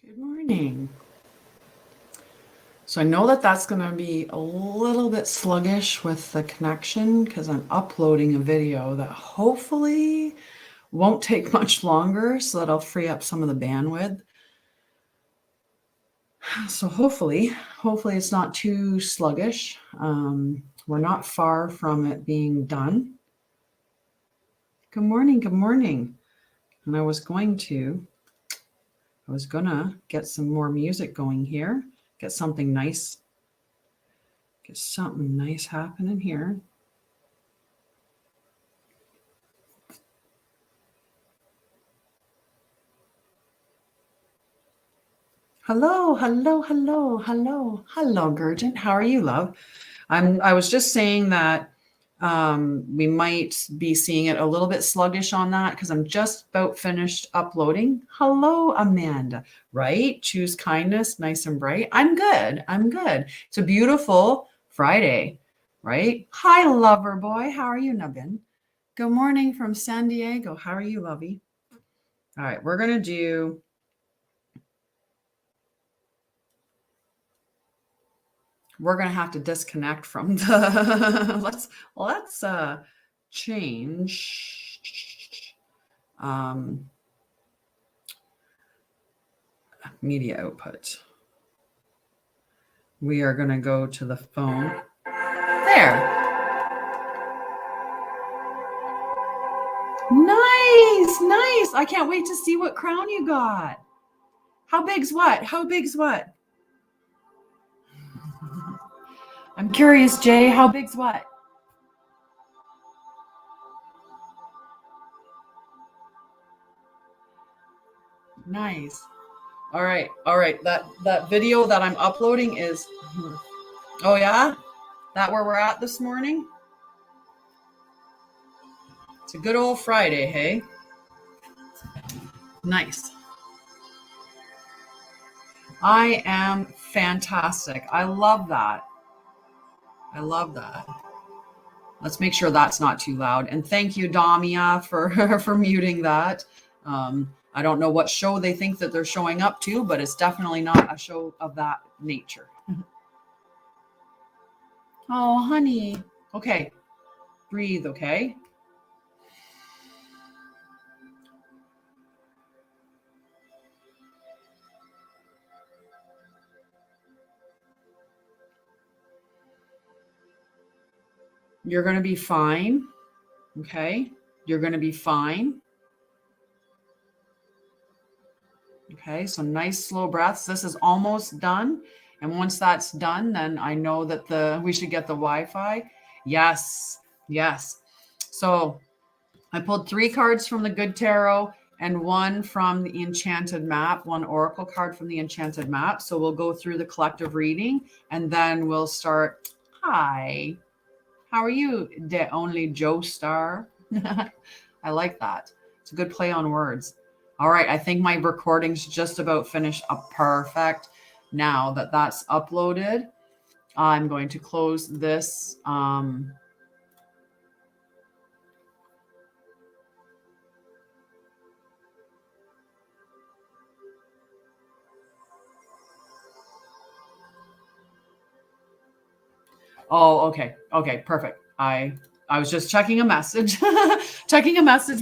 Good morning. So I know that that's going to be a little bit sluggish with the connection because I'm uploading a video that hopefully won't take much longer so that I'll free up some of the bandwidth. So hopefully it's not too sluggish. We're not far from it being done. Good morning. Good morning. And I was gonna get some more music going here, get something nice happening here. Hello, Gurgent. How are you, love? I was just saying that we might be seeing it a little bit sluggish on that because I'm just about finished uploading. Hello, Amanda. Right? Choose kindness, nice and bright. I'm good. It's a beautiful Friday, right? Hi, lover boy. How are you, Nabin? Good morning from San Diego. How are you, lovey? All right, we're gonna have to disconnect from the let's change media output. We are going to go to the phone. There. Nice. I can't wait to see what crown you got. How big's what? I'm curious, Jay. How big's what? Nice. All right. That video that I'm uploading is, oh yeah? That where we're at this morning? It's a good old Friday, hey? Nice. I am fantastic. I love that. Let's make sure that's not too loud. And thank you, Damia, for muting that. I don't know what show they think that they're showing up to, but it's definitely not a show of that nature. Oh, honey. Okay. Breathe, okay? You're going to be fine. Okay? You're going to be fine. Okay, so nice slow breaths. This is almost done. And once that's done, then I know that we should get the Wi-Fi. Yes. So I pulled 3 cards from the Good Tarot and 1 from the Enchanted Map, 1 Oracle card from the Enchanted Map. So we'll go through the collective reading and then we'll start. Hi, how are you, the only Joe Star? I like that. It's a good play on words. All right, I think my recording's just about finished up. Perfect. Now that that's uploaded, I'm going to close this. Oh, okay, perfect. I was just checking a message,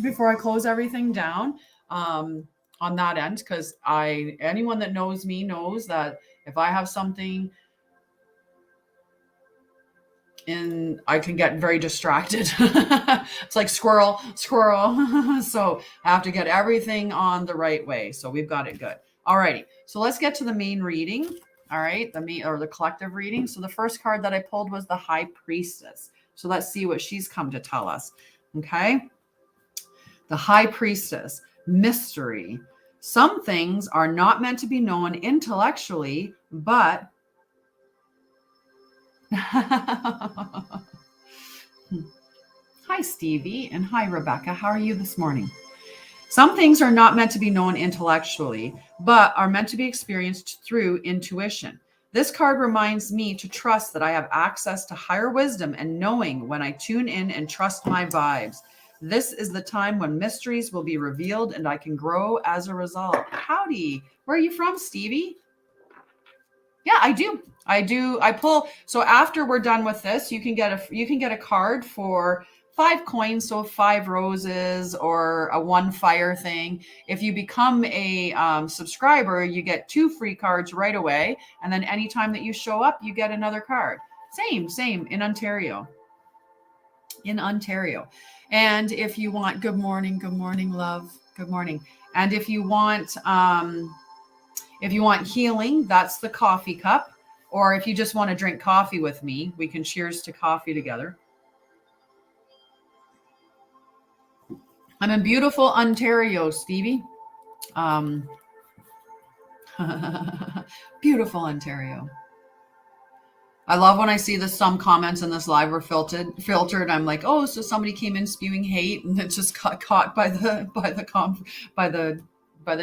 before I close everything down. On that end, because anyone that knows me knows that if I have something in, I can get very distracted. It's like squirrel. So I have to get everything on the right way. So we've got it good. All righty. So let's get to the main reading. All right. The collective reading. So the first card that I pulled was the High Priestess. So let's see what she's come to tell us. Okay. The High Priestess. Mystery. Some things are not meant to be known intellectually, but hi, Stevie, and hi, Rebecca. How are you this morning? Some things are not meant to be known intellectually, but are meant to be experienced through intuition. This card reminds me to trust that I have access to higher wisdom and knowing when I tune in and trust my vibes. This is the time when mysteries will be revealed and I can grow as a result. Howdy. Where are you from, Stevie? Yeah, I do. I do. I pull. So after we're done with this, you can get a card for 5 coins, so 5 roses or a 1 fire thing. If you become a subscriber, you get 2 free cards right away, and then anytime that you show up, you get another card. Same in Ontario. In Ontario. And if you want, good morning, love, good morning. And if you want healing, that's the coffee cup. Or if you just want to drink coffee with me, we can cheers to coffee together. I'm in beautiful Ontario, Stevie. Beautiful Ontario. I love when I see some comments in this live were filtered. I'm like, oh, so somebody came in spewing hate and it just got caught by the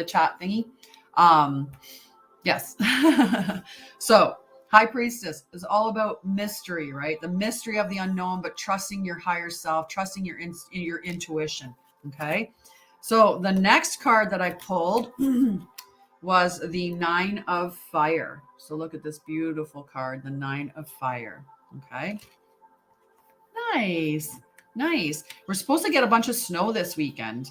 chat thingy. Yes. So High Priestess is all about mystery, right? The mystery of the unknown, but trusting your higher self, trusting your intuition. Okay. So the next card that I pulled was the 9 of Fire. So look at this beautiful card, the 9 of Fire. Okay. Nice. We're supposed to get a bunch of snow this weekend.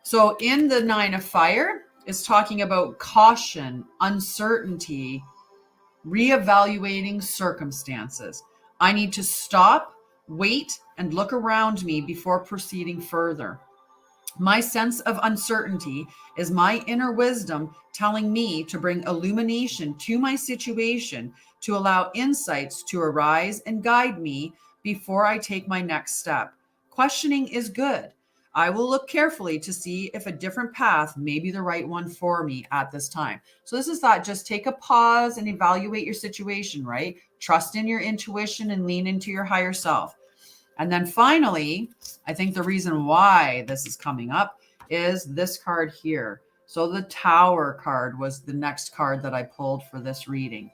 So in the 9 of Fire is talking about caution, uncertainty, reevaluating circumstances. I need to stop, wait, and look around me before proceeding further. My sense of uncertainty is my inner wisdom telling me to bring illumination to my situation to allow insights to arise and guide me before I take my next step. Questioning is good. I will look carefully to see if a different path may be the right one for me at this time. So this is that, just take a pause and evaluate your situation, right? Trust in your intuition and lean into your higher self. And then finally, I think the reason why this is coming up is this card here. So the Tower card was the next card that I pulled for this reading.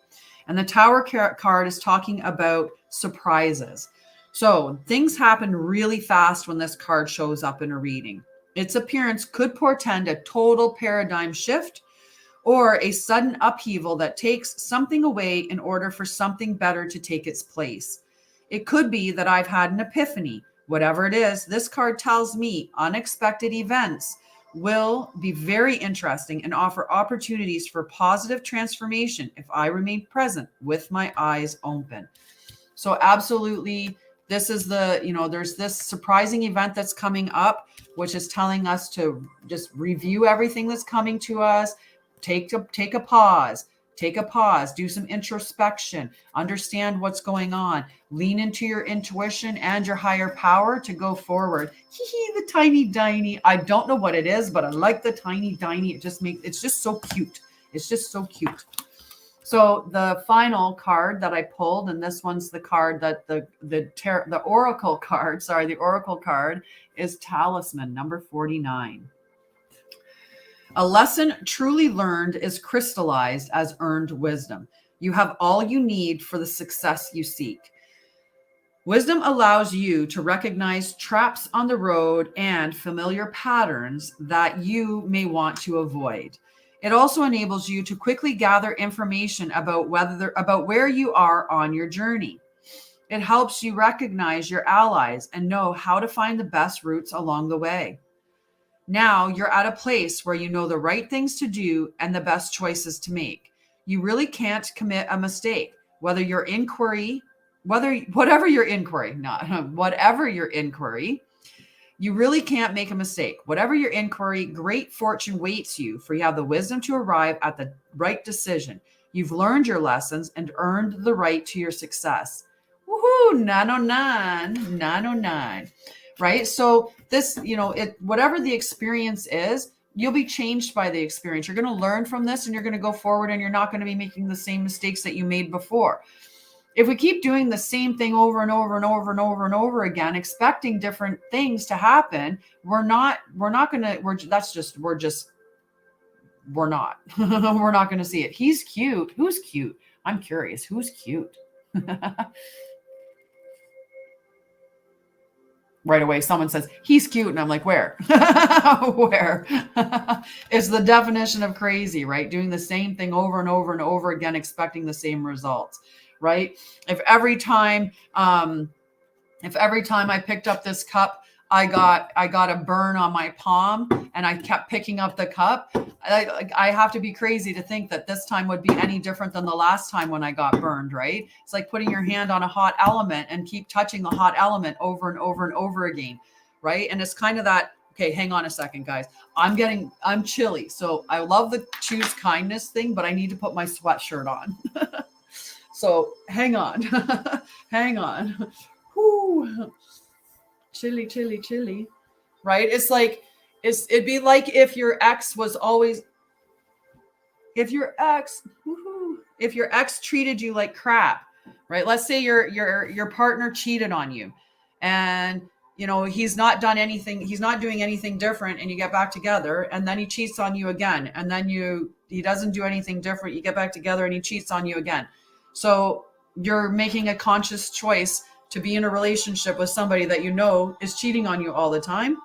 And the Tower card is talking about surprises. So things happen really fast when this card shows up in a reading. Its appearance could portend a total paradigm shift or a sudden upheaval that takes something away in order for something better to take its place. It could be that I've had an epiphany. Whatever it is, this card tells me unexpected events will be very interesting and offer opportunities for positive transformation if I remain present with my eyes open. So absolutely, this is there's this surprising event that's coming up, which is telling us to just review everything that's coming to us, take a pause, do some introspection, understand what's going on, lean into your intuition and your higher power to go forward. The tiny diny. I don't know what it is, but I like the tiny diny. It's just so cute. It's just so cute. So the final card that I pulled, and this one's the card that the oracle card, the oracle card is Talisman number 49. A lesson truly learned is crystallized as earned wisdom. You have all you need for the success you seek. Wisdom allows you to recognize traps on the road and familiar patterns that you may want to avoid. It also enables you to quickly gather information about where you are on your journey. It helps you recognize your allies and know how to find the best routes along the way. Now you're at a place where you know the right things to do and the best choices to make. You really can't commit a mistake, whatever your inquiry, you really can't make a mistake. Whatever your inquiry, great fortune waits you, for you have the wisdom to arrive at the right decision. You've learned your lessons and earned the right to your success. Woohoo, 909. Right? So this, whatever the experience is, you'll be changed by the experience. You're going to learn from this and you're going to go forward and you're not going to be making the same mistakes that you made before. If we keep doing the same thing over and over and over and over and over again, expecting different things to happen, we're not going to see it. He's cute. Who's cute? I'm curious. Who's cute? right away someone says, he's cute. And I'm like, where? Where? It's the definition of crazy, right? Doing the same thing over and over and over again, expecting the same results, right? If every time I picked up this cup, I got a burn on my palm and I kept picking up the cup, I have to be crazy to think that this time would be any different than the last time when I got burned, right? It's like putting your hand on a hot element and keep touching the hot element over and over and over again, right? And it's kind of that, okay, hang on a second, guys. I'm chilly. So I love the choose kindness thing, but I need to put my sweatshirt on. So hang on. Hang on. Whoo. Chilly, chilly, chilly. Right? It's like, it'd be like if your ex was always, if your ex treated you like crap, right? Let's say your partner cheated on you and you know, he's not doing anything different, and you get back together, and then he cheats on you again, and then he doesn't do anything different, you get back together and he cheats on you again. So you're making a conscious choice to be in a relationship with somebody that you know is cheating on you all the time,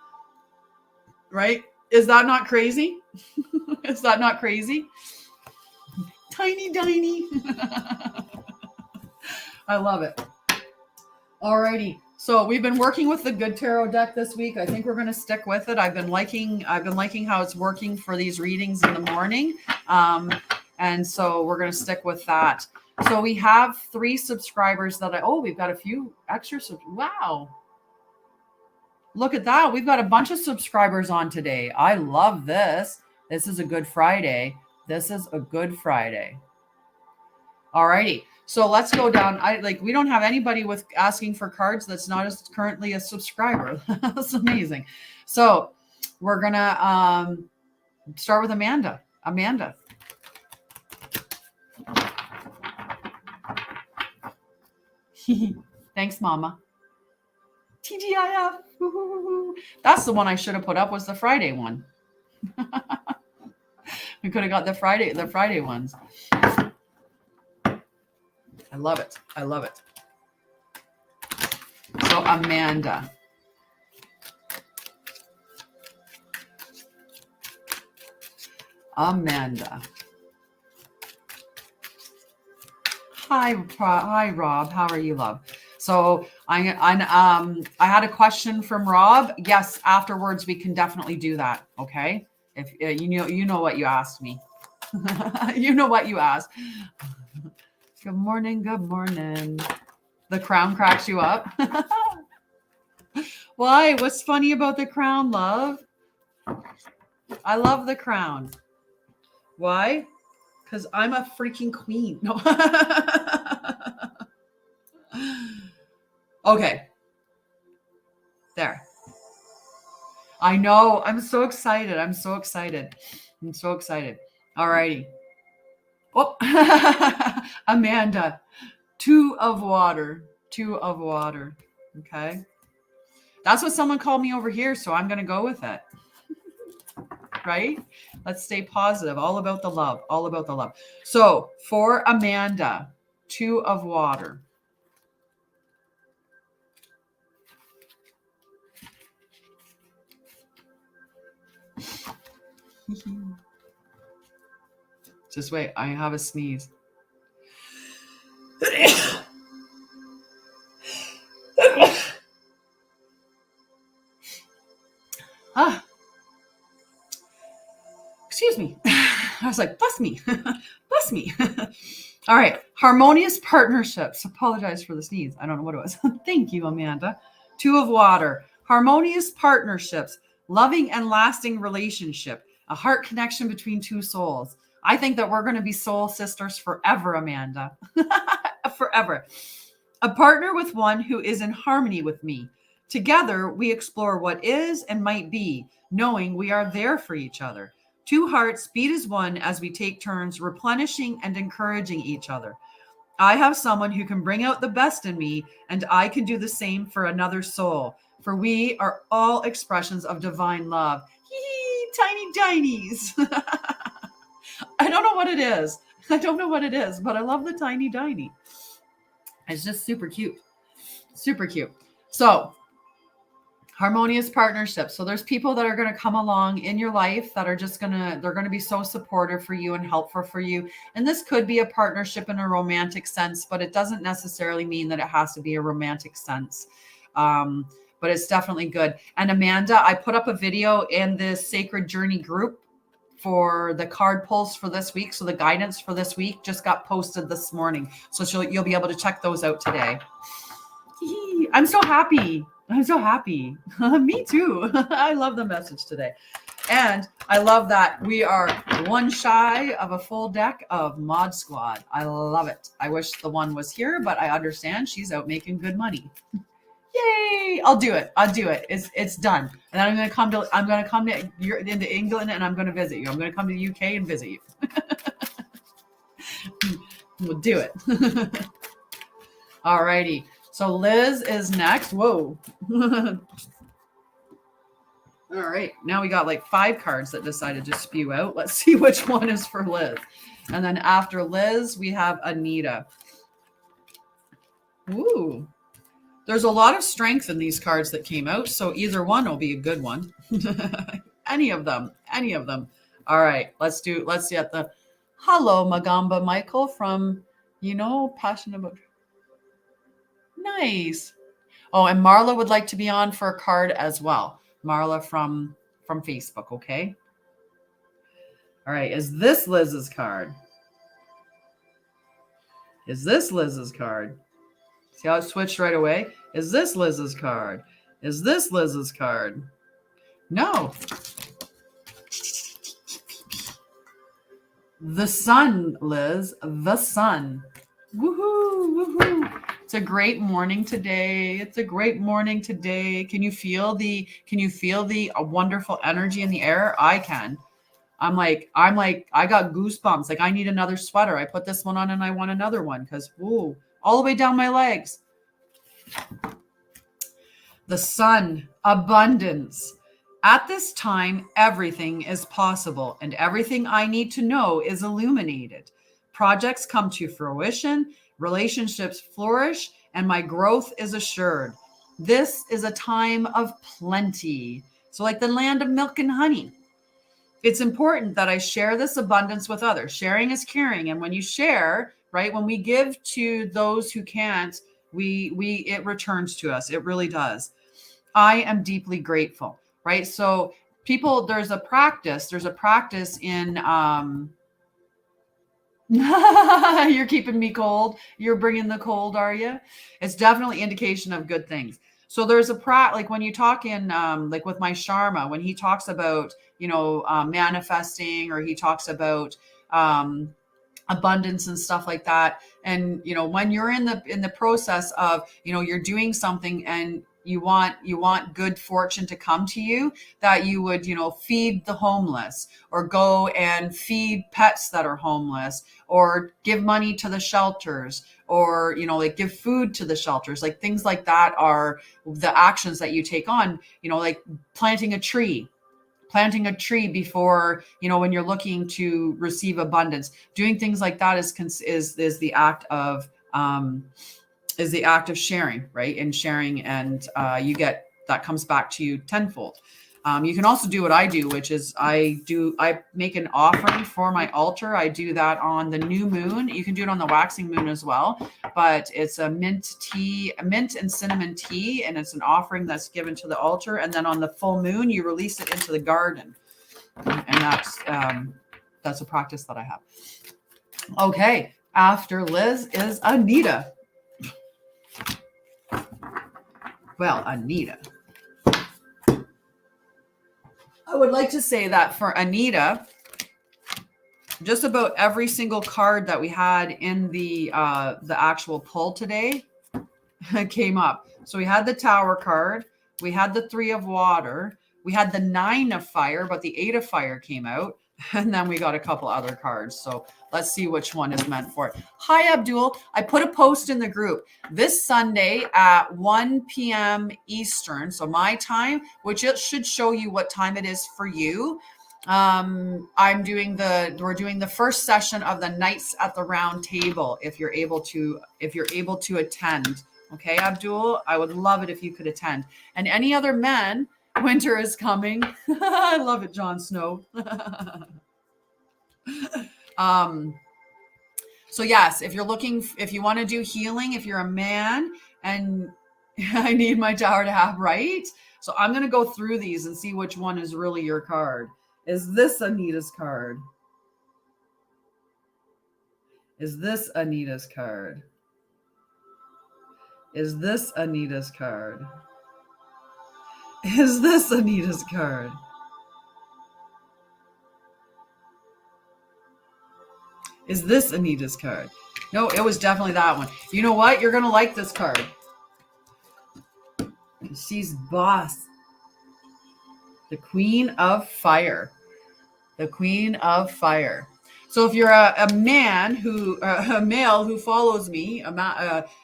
right? Is that not crazy? Is that not crazy? Tiny, tiny. I love it. Alrighty. So we've been working with the Good Tarot deck this week. I think we're going to stick with it. I've been liking how it's working for these readings in the morning. And so we're going to stick with that. So we have 3 subscribers we've got a few extra. Wow. Look at that. We've got a bunch of subscribers on today. I love this. This is a good Friday. This is a good Friday. All righty. So let's go down. We don't have anybody with asking for cards that's not currently a subscriber. That's amazing. So we're going to start with Amanda. Amanda. Thanks, Mama. TGIF. That's the one I should have put up, was the Friday one. We could have got the Friday ones. I love it. I love it. So Amanda. Amanda. Hi, Rob. How are you, love? So I had a question from Rob. Yes, afterwards we can definitely do that. Okay, if you know what you asked me. You know what you asked. Good morning. Good morning. The crown cracks you up. Why? What's funny about the crown, love? I love the crown. Why? Because I'm a freaking queen. No. Okay. There. I know. I'm so excited. I'm so excited. I'm so excited. All righty. Oh, Amanda. 2 of water. 2 of water. Okay. That's what someone called me over here, so I'm going to go with it. Right? Let's stay positive. All about the love. All about the love. So for Amanda, 2 of water. Just wait. I have a sneeze. Excuse me. I was like, bless me. Bless me. All right. Harmonious partnerships. Apologize for the sneeze. I don't know what it was. Thank you, Amanda. 2 of water. Harmonious partnerships. Loving and lasting relationship. A heart connection between 2 souls. I think that we're going to be soul sisters forever, Amanda. Forever. A partner with one who is in harmony with me. Together, we explore what is and might be, knowing we are there for each other. 2 hearts beat as one as we take turns replenishing and encouraging each other. I have someone who can bring out the best in me, and I can do the same for another soul. For we are all expressions of divine love. Tiny dinies. I don't know what it is. I don't know what it is, but I love the tiny diny. It's just super cute. Super cute. So Harmonious partnerships. So there's people that are going to come along in your life that are just they're going to be so supportive for you and helpful for you. And this could be a partnership in a romantic sense, but it doesn't necessarily mean that it has to be a romantic sense. But it's definitely good. And Amanda, I put up a video in the Sacred Journey group for the card pulls for this week. So the guidance for this week just got posted this morning. So you'll be able to check those out today. I'm so happy. I'm so happy. Me too. I love the message today. And I love that we are one shy of a full deck of Mod Squad. I love it. I wish the one was here, but I understand she's out making good money. Yay! I'll do it. It's done. And I'm going to come into England and I'm going to visit you. I'm going to come to the UK and visit you. We'll do it. All righty. So Liz is next. Whoa. All right. Now we got like 5 cards that decided to spew out. Let's see which one is for Liz. And then after Liz, we have Anita. Ooh. There's a lot of strength in these cards that came out. So either one will be a good one. Any of them. All right. Let's see at the hello, Magamba Michael from, Passion About. Nice. Oh, and Marla would like to be on for a card as well. Marla from Facebook, okay? All right, is this Liz's card? See how it switched right away? Is this Liz's card? No. The sun, Liz. The sun. Woohoo. It's a great morning today. Can you feel the wonderful energy in the air? I can. I'm like, I got goosebumps. Like I need another sweater. I put this one on and I want another one because, all the way down my legs. The sun, abundance. At this time, everything is possible and everything I need to know is illuminated. Projects come to fruition, relationships flourish, and my growth is assured. This is a time of plenty. So like the land of milk and honey. It's important that I share this abundance with others. Sharing is caring. And when you share, right, when we give to those who can't, it returns to us. It really does. I am deeply grateful, right? So people, there's a practice in, you're keeping me cold. You're bringing the cold, are you? It's definitely indication of good things. So there's like when you talk in, like with my Sharma, when he talks about, manifesting, or he talks about, abundance and stuff like that. And, when you're in the process of, you're doing something and you want good fortune to come to you, that you would, feed the homeless, or go and feed pets that are homeless, or give money to the shelters, or, like give food to the shelters. Like things like that are the actions that you take on, like planting a tree before, when you're looking to receive abundance. Doing things like that is the act of sharing, right? And sharing, and that comes back to you tenfold. You can also do what I do, which is I make an offering for my altar. I do that on the new moon. You can do it on the waxing moon as well, but it's a mint and cinnamon tea, and it's an offering that's given to the altar. And then on the full moon, you release it into the garden, and that's a practice that I have. Okay, after Liz is Anita. Well, Anita. I would like to say that for Anita, just about every single card that we had in the actual pull today came up. So we had the Tower card, we had the 3 of Water, we had the 9 of Fire, but the 8 of Fire came out, and then we got a couple other cards. So let's see which one is meant for it. Hi, Abdul. I put a post in the group this Sunday at 1 p.m. Eastern, so my time, which it should show you what time it is for you. We're doing the first session of the Knights at the Round Table. If you're able to attend, Okay, Abdul, I would love it if you could attend. And any other men, winter is coming. I love it, Jon Snow. So yes, if you want to do healing, if you're a man and I need my tower to have, right? So I'm going to go through these and see which one is really your card. Is this Anita's card? Is this Anita's card? Is this Anita's card? Is this Anita's card? Is this Anita's card? No, it was definitely that one. You know what? You're going to like this card. She's boss. The Queen of Fire. The Queen of Fire. So if you're a man who, a male who follows me,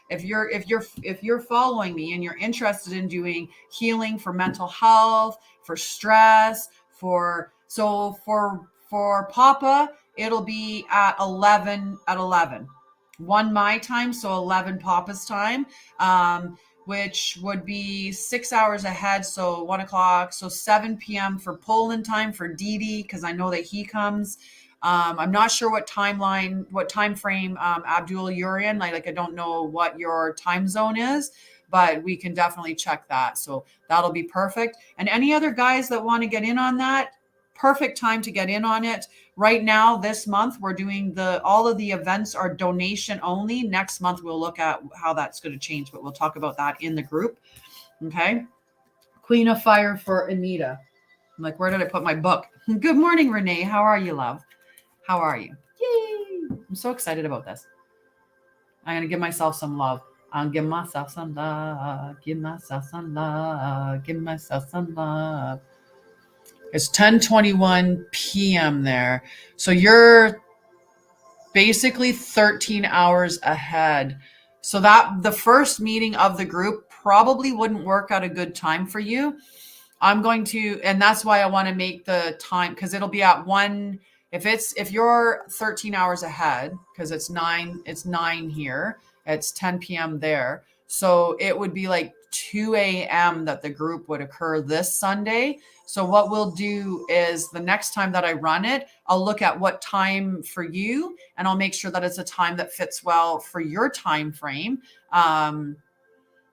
if you're following me and you're interested in doing healing for mental health, for stress, for Papa, it'll be at 11 1 my time, so 11 Papa's time, which would be 6 hours ahead, so 1 o'clock, so 7 p.m. for Poland time for Didi, because I know that he comes. I'm not sure what time frame, Abdul, you're in. Like I don't know what your time zone is, but we can definitely check that. So that'll be perfect. And any other guys that want to get in on that, perfect time to get in on it. Right now, this month, we're doing all of the events are donation only. Next month, we'll look at how that's going to change, but we'll talk about that in the group. Okay. Queen of Fire for Anita. I'm like, where did I put my book? Good morning, Renee. How are you, love? How are you? Yay. I'm so excited about this. I'm going to give myself some love. I'll give myself some love. Give myself some love. Give myself some love. It's 10:21 p.m. there. So you're basically 13 hours ahead. So that the first meeting of the group probably wouldn't work out a good time for you. And that's why I want to make the time, because it'll be at 1. If you're 13 hours ahead, because it's 9 here, it's 10 p.m. there. So it would be like 2 a.m. that the group would occur this Sunday. So what we'll do is the next time that I run it, I'll look at what time for you, and I'll make sure that it's a time that fits well for your time frame.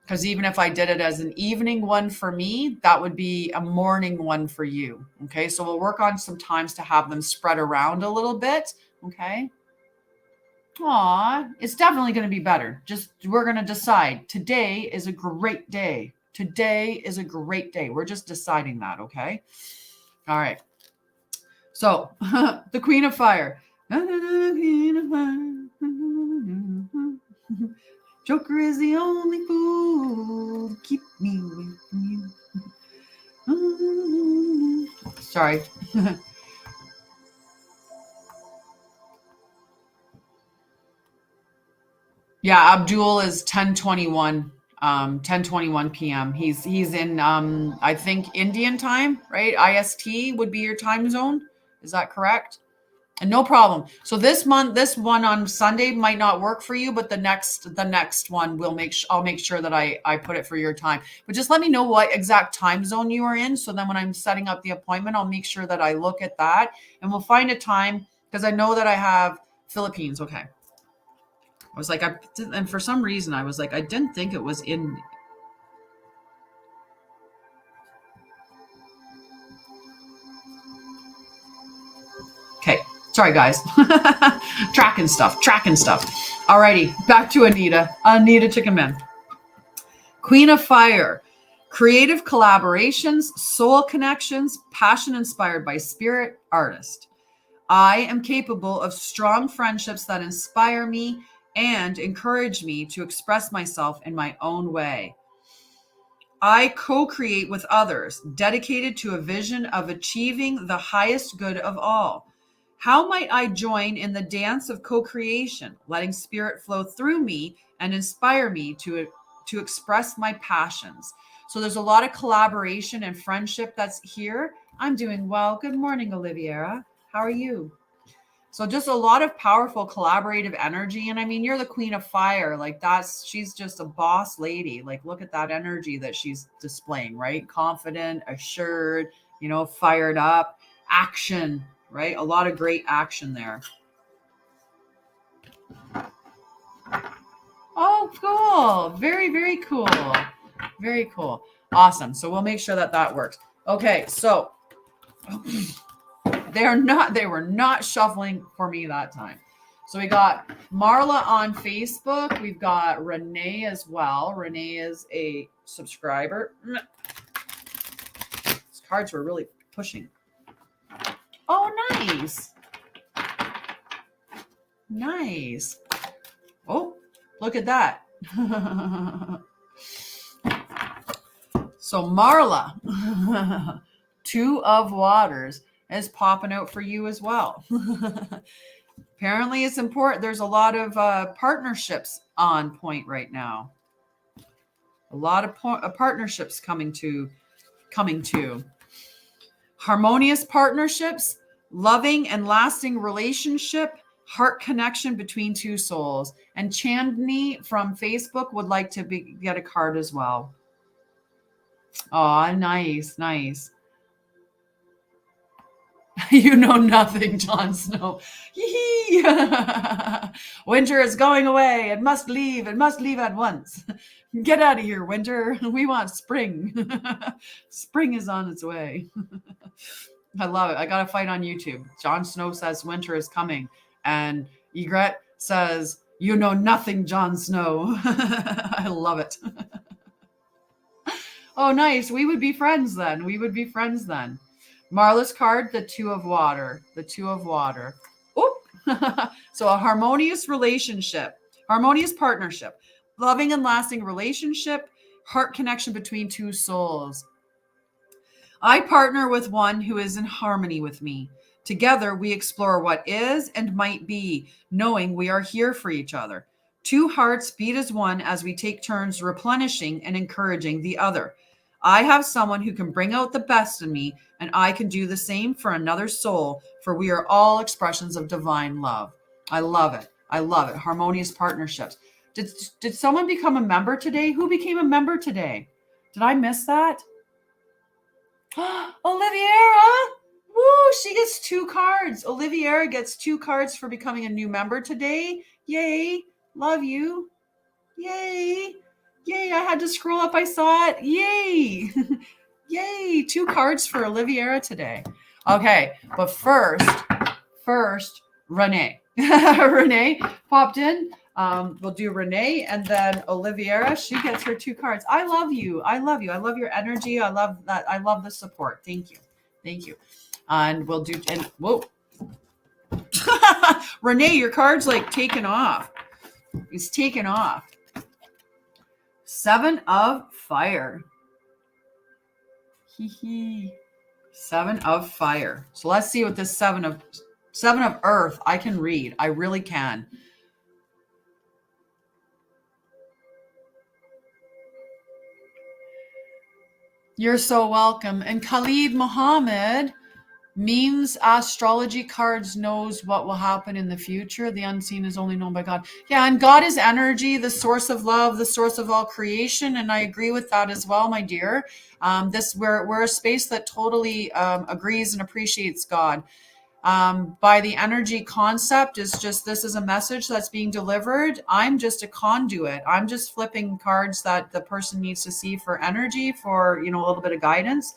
Because even if I did it as an evening one for me, that would be a morning one for you. Okay, so we'll work on some times to have them spread around a little bit. Okay. Aw, it's definitely going to be better. We're going to decide. Today is a great day. Today is a great day. We're just deciding that, okay? All right. So, the Queen of Fire. Joker is the only fool to keep me away from you. Sorry. Yeah, Abdul is 10:21 p.m. He's in I think Indian time, right? IST would be your time zone. Is that correct? And no problem. So this one on Sunday might not work for you, but the next one I'll make sure that I put it for your time. But just let me know what exact time zone you are in, so then when I'm setting up the appointment, I'll make sure that I look at that, and we'll find a time, because I know that I have Philippines. Okay. I was like, and for some reason I was like, I didn't think it was in. Okay. Sorry, guys. Tracking stuff. Alrighty. Back to Anita. Anita Chickaman. Queen of Fire. Creative collaborations, soul connections, passion inspired by spirit, artist. I am capable of strong friendships that inspire me and encourage me to express myself in my own way. I co-create with others, dedicated to a vision of achieving the highest good of all. How might I join in the dance of co-creation, letting spirit flow through me and inspire me to express my passions? So there's a lot of collaboration and friendship that's here. I'm doing well. Good morning, Oliviera. How are you? So just a lot of powerful collaborative energy. And I mean, you're the queen of fire. Like she's just a boss lady. Like, look at that energy that she's displaying, right? Confident, assured, fired up, action, right? A lot of great action there. Oh, cool. Very, very cool. Very cool. Awesome. So we'll make sure that works. Okay. So they were not shuffling for me that time. So we got Marla on Facebook. We've got Renee as well. Renee is a subscriber. These cards were really pushing. Oh, nice. Nice. Oh, look at that. So Marla, 2 of Waters, is popping out for you as well. Apparently it's important. There's a lot of partnerships on point right now. A lot of partnerships coming to. Harmonious partnerships, loving and lasting relationship, heart connection between 2 souls. And Chandni from Facebook would like to get a card as well. Oh, nice, nice. You know nothing, Jon Snow. Winter is going away. It must leave. It must leave at once. Get out of here, winter. We want spring. Spring is on its way. I love it. I got a fight on YouTube. Jon Snow says winter is coming. And Egret says, you know nothing, Jon Snow. I love it. Oh, nice. We would be friends then. Marla's card, the 2 of Water. The 2 of Water. Oop. So a harmonious relationship, harmonious partnership, loving and lasting relationship, heart connection between 2 souls. I partner with one who is in harmony with me. Together, we explore what is and might be, knowing we are here for each other. 2 hearts beat as one as we take turns replenishing and encouraging the other. I have someone who can bring out the best in me, and I can do the same for another soul, for we are all expressions of divine love. I love it. I love it. Harmonious partnerships. Did someone become a member today? Who became a member today? Did I miss that? Oliviera! Woo! She gets 2 cards. Oliviera gets 2 cards for becoming a new member today. Yay! Love you. Yay! Yay, I had to scroll up. I saw it. Yay. Yay. 2 cards for Oliviera today. Okay, but first, Renee. Renee popped in. We'll do Renee and then Oliviera. She gets her 2 cards. I love you. I love you. I love your energy. I love that. I love the support. Thank you. Thank you. And we'll do, and whoa. Renee, your card's like taken off. It's taken off. 7 of Fire. 7 of Fire. So let's see what this 7 of Earth I can read. I really can. You're so welcome. And Khalid Muhammad means astrology cards knows what will happen in the future. The unseen is only known by God. Yeah, and God is energy, the source of love, the source of all creation. And I agree with that as well, my dear. We're a space that totally agrees and appreciates God. By the energy concept is just, this is a message that's being delivered. I'm just a conduit. I'm just flipping cards that the person needs to see for energy, for, a little bit of guidance.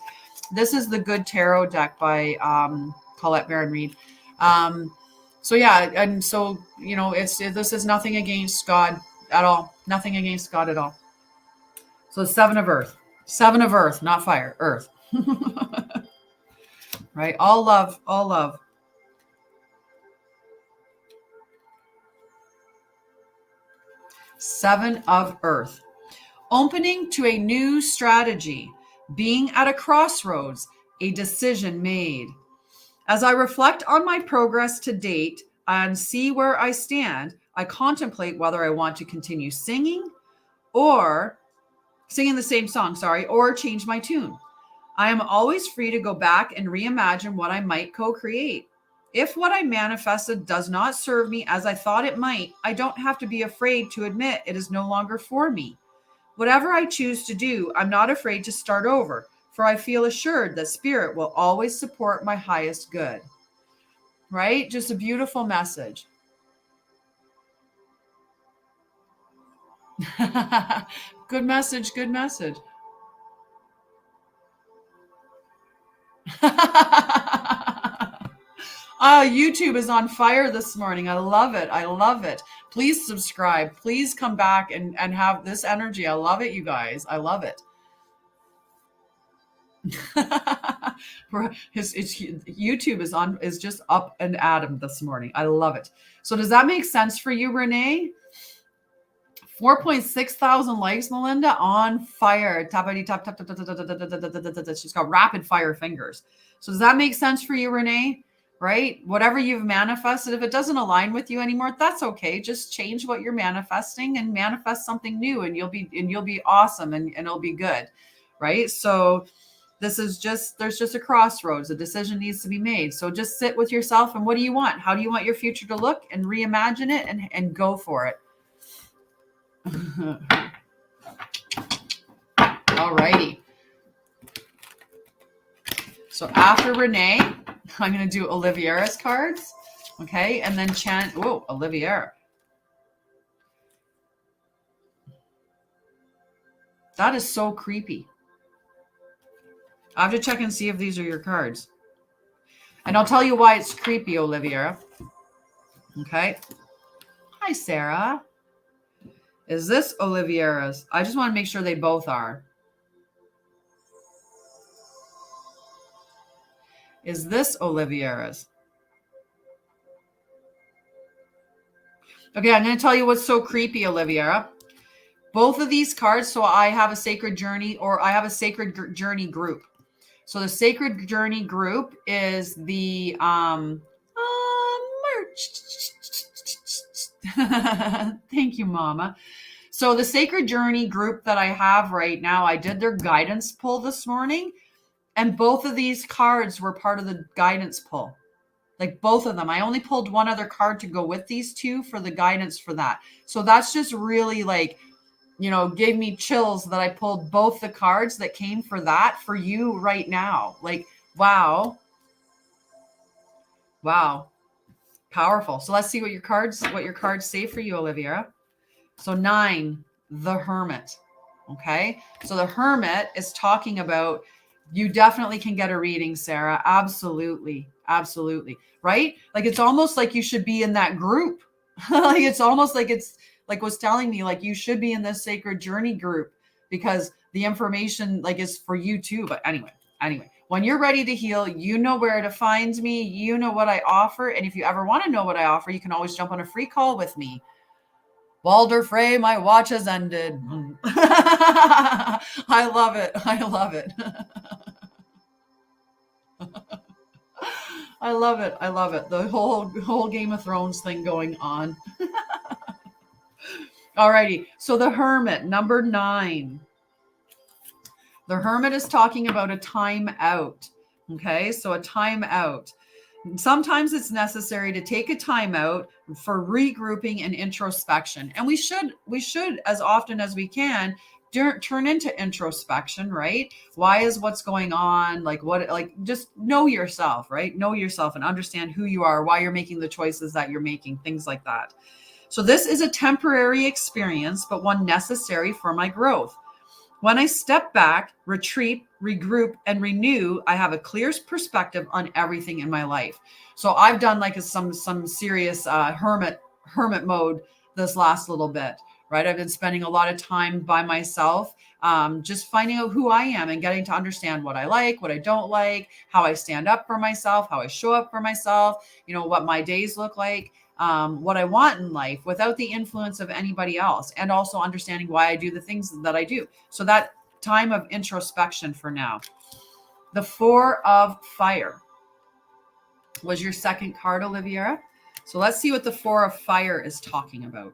This is the Good Tarot deck by Colette Baron Reed. So yeah, and so this is nothing against God at all. Nothing against God at all. So 7 of Earth. 7 of Earth, not fire. Earth. Right? All love. All love. Seven of Earth. Opening to a new strategy. Being at a crossroads, a decision made. As I reflect on my progress to date and see where I stand, I contemplate whether I want to continue singing the same song, or change my tune. I am always free to go back and reimagine what I might co-create. If what I manifested does not serve me as I thought it might, I don't have to be afraid to admit it is no longer for me. Whatever I choose to do, I'm not afraid to start over, for I feel assured that spirit will always support my highest good. Right? Just a beautiful message. Good message, good message. YouTube is on fire this morning. I love it. I love it. Please subscribe. Please come back and have this energy. I love it, you guys. I love it. YouTube is just up and at him this morning. I love it. So does that make sense for you, Renee? 4.6 thousand likes, Melinda, on fire. Tappity tap tap tap tap tap tap tap tap. She's got rapid fire fingers. So does that make sense for you, Renee? Right? Whatever you've manifested, if it doesn't align with you anymore, that's okay. Just change what you're manifesting and manifest something new, and you'll be awesome, and it'll be good. Right? So this is there's just a crossroads. A decision needs to be made. So just sit with yourself and what do you want? How do you want your future to look? And reimagine it and go for it. All righty. So after Renee, I'm going to do Oliviera's cards. Okay. And then chant. Oh, Oliviera. That is so creepy. I have to check and see if these are your cards. And I'll tell you why it's creepy, Oliviera. Okay. Hi, Sarah. Is this Oliviera's? I just want to make sure they both are. Is this Oliviera's? Okay, I'm going to tell you what's so creepy, Oliviera. Both of these cards, so I have a sacred journey, or I have a sacred journey group. So the sacred journey group is the merch. Thank you, Mama. So the sacred journey group that I have right now, I did their guidance pull this morning, and both of these cards were part of the guidance pull. Like both of them. I only pulled one other card to go with these two for the guidance for that. So that's just really like, gave me chills that I pulled both the cards that came for that for you right now. Like, wow. Wow. Powerful. So let's see what your cards say for you, Oliviera. So 9, the Hermit. Okay. So the Hermit is talking about, you definitely can get a reading, Sarah. Absolutely. Absolutely. Right? Like, it's almost like you should be in that group. Like, it's almost like it's like was telling me, like, you should be in this sacred journey group because the information like is for you too. But anyway, when you're ready to heal, you know where to find me. You know what I offer. And if you ever want to know what I offer, you can always jump on a free call with me. Walder Frey, my watch has ended. I love it. I love it. I love it. I love it. The whole Game of Thrones thing going on. Alrighty. So the Hermit, number 9. The Hermit is talking about a time out. Okay. So a time out. Sometimes it's necessary to take a time out for regrouping and introspection. And we should, as often as we can, turn into introspection, right? Why is what's going on? Just know yourself, right? Know yourself and understand who you are, why you're making the choices that you're making, things like that. So this is a temporary experience, but one necessary for my growth. When I step back, retreat, regroup, and renew, I have a clear perspective on everything in my life. So I've done like some serious hermit mode this last little bit, right? I've been spending a lot of time by myself, just finding out who I am and getting to understand what I like, what I don't like, how I stand up for myself, how I show up for myself, what my days look like. What I want in life without the influence of anybody else, and also understanding why I do the things that I do. So that time of introspection for now. The 4 of Fire was your second card, Oliviera. So let's see what the 4 of Fire is talking about.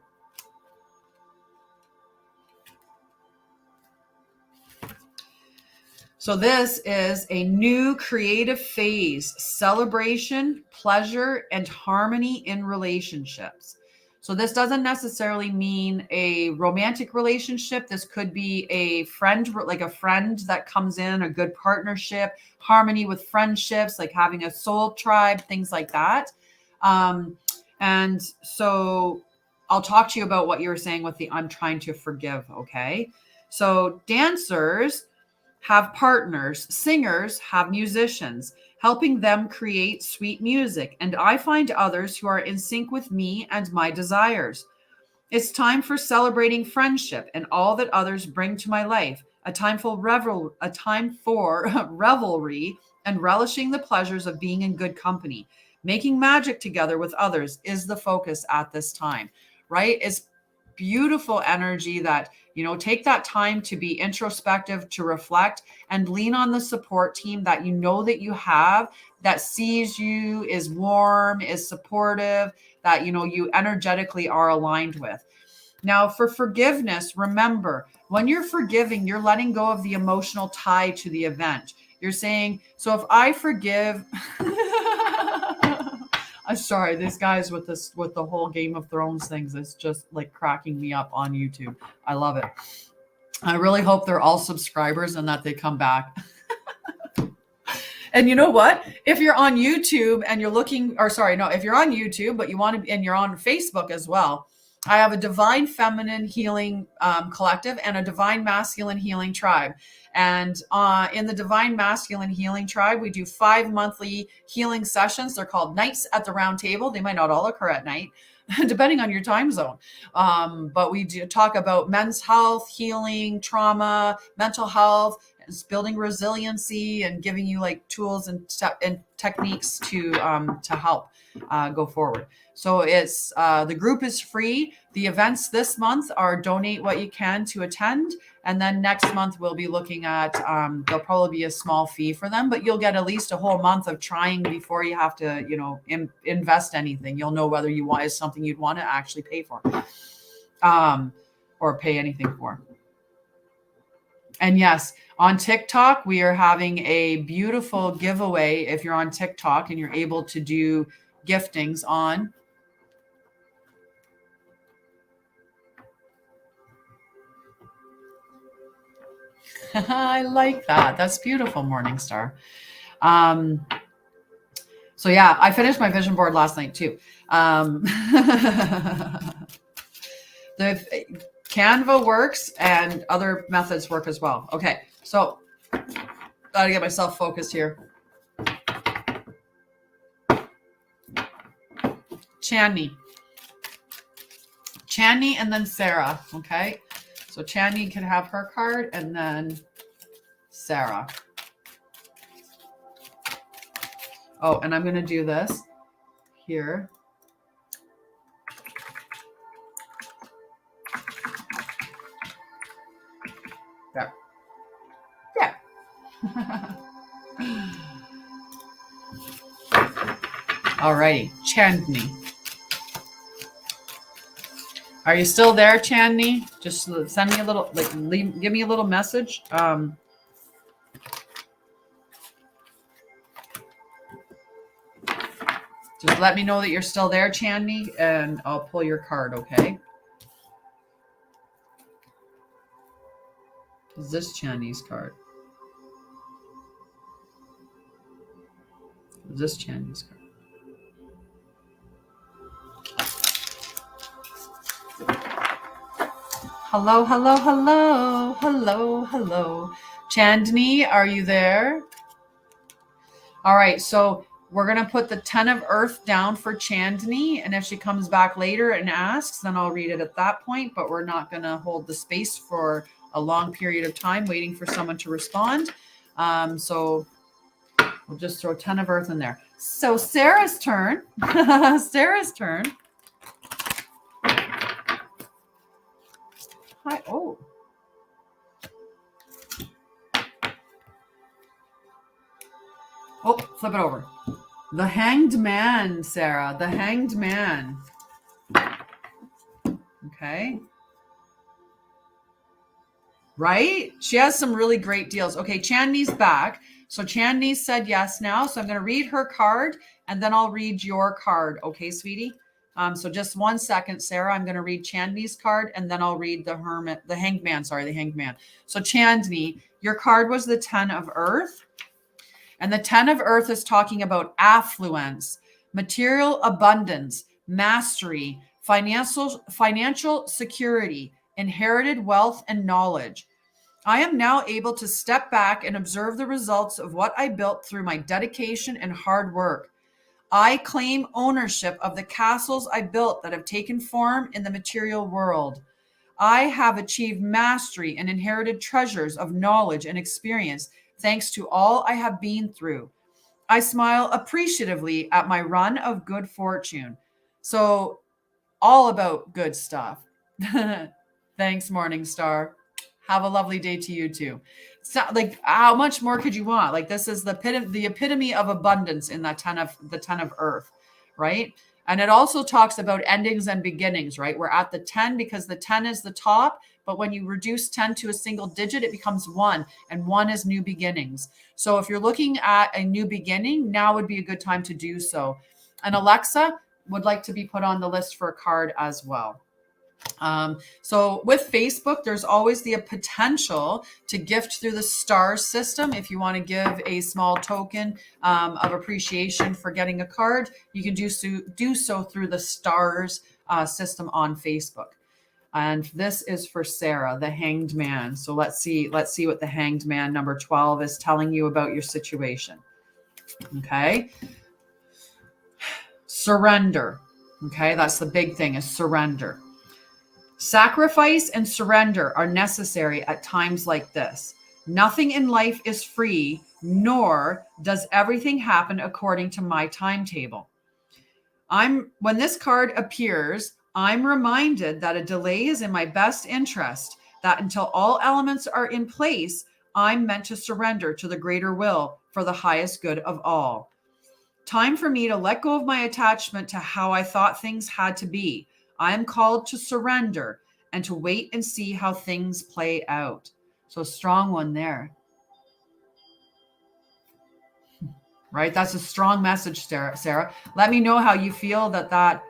So this is a new creative phase, celebration, pleasure, and harmony in relationships. So this doesn't necessarily mean a romantic relationship. This could be a friend, like a friend that comes in, a good partnership, harmony with friendships, like having a soul tribe, things like that. And so I'll talk to you about what you were saying with the I'm trying to forgive, okay? So dancers have partners, singers have musicians, helping them create sweet music. And I find others who are in sync with me and my desires. It's time for celebrating friendship and all that others bring to my life. A time for revelry and relishing the pleasures of being in good company. Making magic together with others is the focus at this time, right? It's beautiful energy that, take that time to be introspective, to reflect, and lean on the support team that that you have, that sees you, is warm, is supportive, that you energetically are aligned with. Now, for forgiveness, remember, when you're forgiving, you're letting go of the emotional tie to the event. You're saying, so if I forgive, I'm sorry, these guys with the whole Game of Thrones things, it's just like cracking me up on YouTube. I love it. I really hope they're all subscribers and that they come back. And you know what? If you're on YouTube and you're looking, or sorry, no, if you're on YouTube, but you want to, and you're on Facebook as well, I have a Divine Feminine Healing Collective and a Divine Masculine Healing Tribe. And in the Divine Masculine Healing Tribe, we do 5 monthly healing sessions. They're called Nights at the Round Table. They might not all occur at night, depending on your time zone. But we do talk about men's health, healing, trauma, mental health, building resiliency, and giving you like tools and techniques to help go forward. So it's the group is free. The events this month are donate what you can to attend. And then next month we'll be looking at, there'll probably be a small fee for them, but you'll get at least a whole month of trying before you have to, invest anything. You'll know whether is something you'd want to actually pay for, or pay anything for. And yes, on TikTok, we are having a beautiful giveaway. If you're on TikTok and you're able to do giftings on. I like that. That's beautiful, Morningstar. So yeah, I finished my vision board last night too. The Canva works and other methods work as well. Okay, so gotta get myself focused here. Channy, and then Sarah. Okay, so Channy can have her card, and then Sarah. Oh, and I'm gonna do this here. There. Yeah. All righty, Chandni. Are you still there, Chandni? Just send me a little, give me a little message. Just let me know that you're still there, Chandni, and I'll pull your card, okay? Is this Chandni's card? Is this Chandni's card? Hello, hello, hello, hello, hello. Chandni, are you there? All right, so we're going to put the 10 of Earth down for Chandni, and if she comes back later and asks, then I'll read it at that point, but we're not going to hold the space for a long period of time waiting for someone to respond. So we'll just throw 10 of Earth in there. So Sarah's turn. Sarah's turn. Hi. Oh. Oh, flip it over. The Hanged Man, Sarah. The Hanged Man. Okay. right? She has some really great deals. Okay, Chandni's back. So Chandni said yes now. So I'm going to read her card and then I'll read your card. Okay, sweetie? So just 1 second, Sarah. I'm going to read Chandni's card and then I'll read the hanged man. So Chandni, your card was the 10 of Earth. And the 10 of Earth is talking about affluence, material abundance, mastery, financial security, inherited wealth, and knowledge. I am now able to step back and observe the results of what I built through my dedication and hard work. I claim ownership of the castles I built that have taken form in the material world. I have achieved mastery and inherited treasures of knowledge and experience thanks to all I have been through. I smile appreciatively at my run of good fortune. So, all about good stuff. Thanks, Morningstar. Have a lovely day to you too. So, like, how much more could you want? Like, this is the epitome of abundance in that 10 of Earth, right? And it also talks about endings and beginnings, right? We're at the 10 because the 10 is the top, but when you reduce 10 to a single digit, it becomes 1, and 1 is new beginnings. So if you're looking at a new beginning, now would be a good time to do so. And Alexa would like to be put on the list for a card as well. So with Facebook, there's always the potential to gift through the stars system. If you want to give a small token of appreciation for getting a card, you can do so through the stars system on Facebook. And this is for Sarah, the Hanged Man. So let's see what the Hanged Man number 12 is telling you about your situation. Okay. Surrender. Okay, that's the big thing, is surrender. Sacrifice and surrender are necessary at times like this. Nothing in life is free, nor does everything happen according to my timetable. When this card appears, I'm reminded that a delay is in my best interest, that until all elements are in place, I'm meant to surrender to the greater will for the highest good of all. Time for me to let go of my attachment to how I thought things had to be. I am called to surrender and to wait and see how things play out. So strong one there. Right? That's a strong message, Sarah. Let me know how you feel that.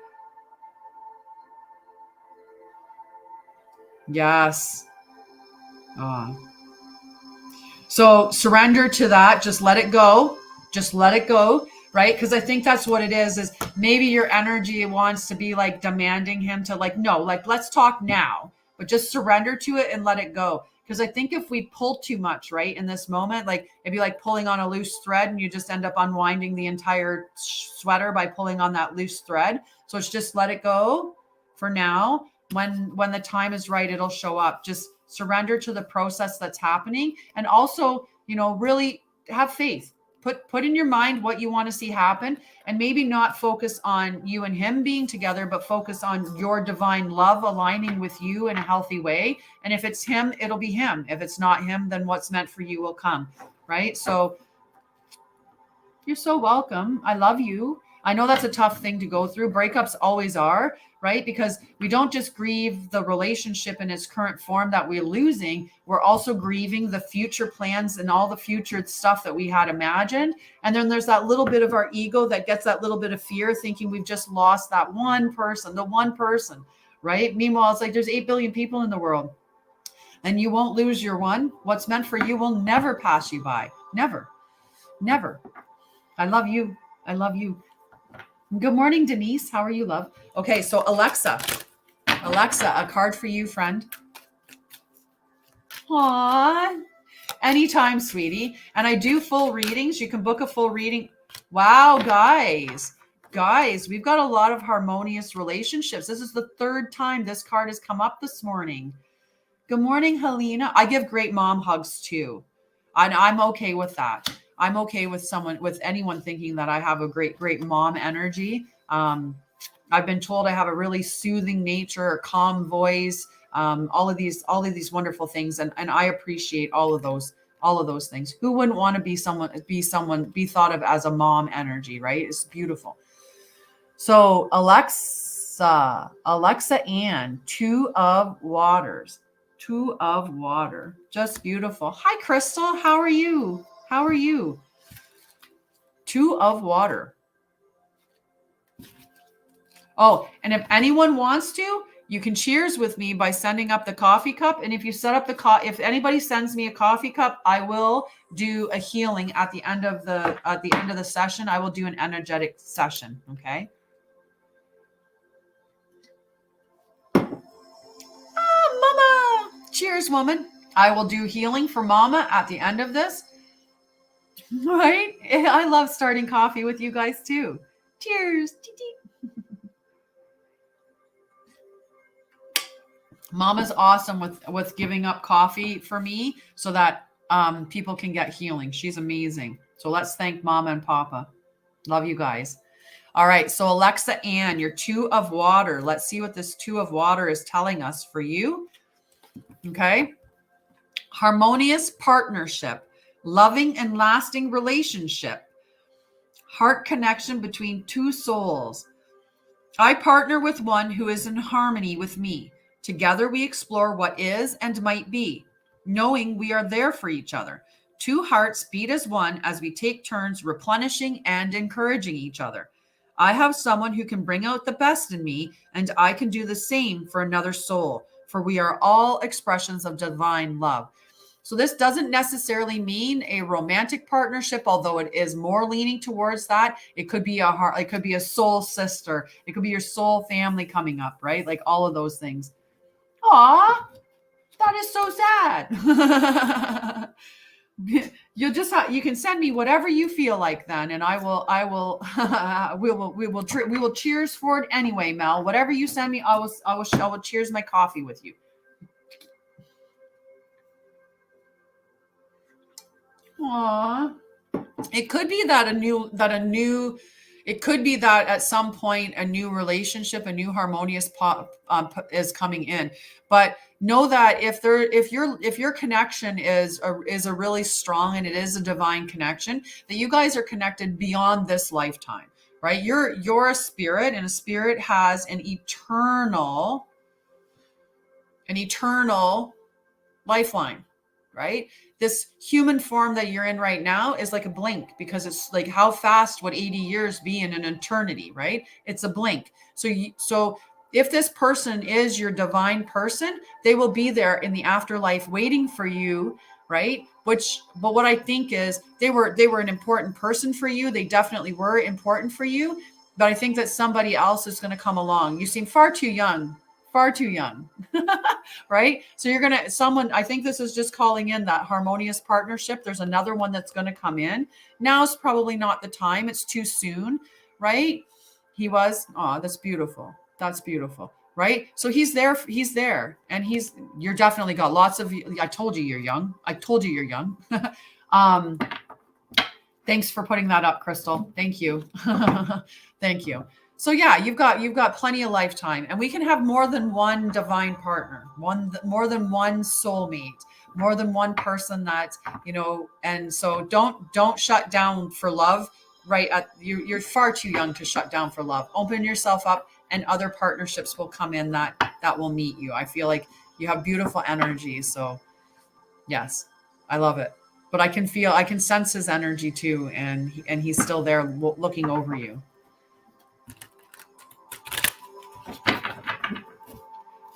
Yes. So surrender to that. Just let it go. Just let it go. Right? Because I think that's what it is maybe your energy wants to be like demanding him to like, no, like, let's talk now, but just surrender to it and let it go. Because I think if we pull too much, right, in this moment, like it'd be like pulling on a loose thread and you just end up unwinding the entire sweater by pulling on that loose thread. So it's just let it go for now. When the time is right, it'll show up. Just surrender to the process that's happening. And also, really have faith. Put in your mind what you want to see happen, and maybe not focus on you and him being together, but focus on your divine love aligning with you in a healthy way. And if it's him, it'll be him. If it's not him, then what's meant for you will come. Right? So you're so welcome. I love you. I know that's a tough thing to go through. Breakups always are, right? Because we don't just grieve the relationship in its current form that we're losing. We're also grieving the future plans and all the future stuff that we had imagined. And then there's that little bit of our ego that gets that little bit of fear, thinking we've just lost that one person, right? Meanwhile, it's like there's 8 billion people in the world, and you won't lose your one. What's meant for you will never pass you by. Never, never. I love you. I love you. Good morning, Denise. How are you, love? Okay, so Alexa, a card for you, friend. Aw, anytime, sweetie. And I do full readings. You can book a full reading. Wow, guys, we've got a lot of harmonious relationships. This is the 3rd time this card has come up this morning. Good morning, Helena. I give great mom hugs too. And I'm okay with that. I'm okay with anyone thinking that I have a great mom energy. I've been told I have a really soothing nature, a calm voice, all of these wonderful things. And I appreciate all of those things. Who wouldn't want to be thought of as a mom energy, right? It's beautiful. So Alexa Ann, 2 of Waters. Two of water. Just beautiful. Hi, Crystal. How are you? How are you? Two of water. Oh, and if anyone wants to, you can cheers with me by sending up the coffee cup. And if you set up the if anybody sends me a coffee cup, I will do a healing at the end of the session. I will do an energetic session. Okay. Mama. Cheers, woman. I will do healing for Mama at the end of this. Right? I love starting coffee with you guys too. Cheers. Mama's awesome with giving up coffee for me so that people can get healing. She's amazing. So let's thank Mama and Papa. Love you guys. All right. So Alexa Ann, your two of water. Let's see what this two of water is telling us for you. Okay. Harmonious partnership, loving and lasting relationship, heart connection between two souls. I partner with one who is in harmony with me. Together we explore what is and might be, knowing we are there for each other. Two hearts beat as one as we take turns replenishing and encouraging each other. I have someone who can bring out the best in me, and I can do the same for another soul, for we are all expressions of divine love. So this doesn't necessarily mean a romantic partnership, although it is more leaning towards that. It could be it could be a soul sister. It could be your soul family coming up, right? Like all of those things. Aw, that is so sad. You can send me whatever you feel like then, and I will we will cheers for it anyway, Mel. Whatever you send me, I will cheers my coffee with you. Aww. It could be that it could be that at some point a new relationship, a new harmonious is coming in. But know that if your connection is a really strong and it is a divine connection, that you guys are connected beyond this lifetime, right? You're a spirit, and a spirit has an eternal lifeline, right? This human form that you're in right now is like a blink, because it's like, how fast would 80 years be in an eternity, right? It's a blink. So if this person is your divine person, they will be there in the afterlife waiting for you, right? But what I think is they were an important person for you. They definitely were important for you. But I think that somebody else is going to come along. You seem far too young, right? So I think this is just calling in that harmonious partnership. There's another one that's going to come in. Now's probably not the time. It's too soon, right? That's beautiful. That's beautiful, right? So he's there. And you're definitely got lots of, I told you you're young. Thanks for putting that up, Crystal. Thank you. Thank you. So yeah, you've got plenty of lifetime, and we can have more than one divine partner, more than one soulmate, more than one person that, and so don't shut down for love, right? You're far too young to shut down for love. Open yourself up, and other partnerships will come in that will meet you. I feel like you have beautiful energy. So yes, I love it. But I can sense his energy too. And he's still there looking over you.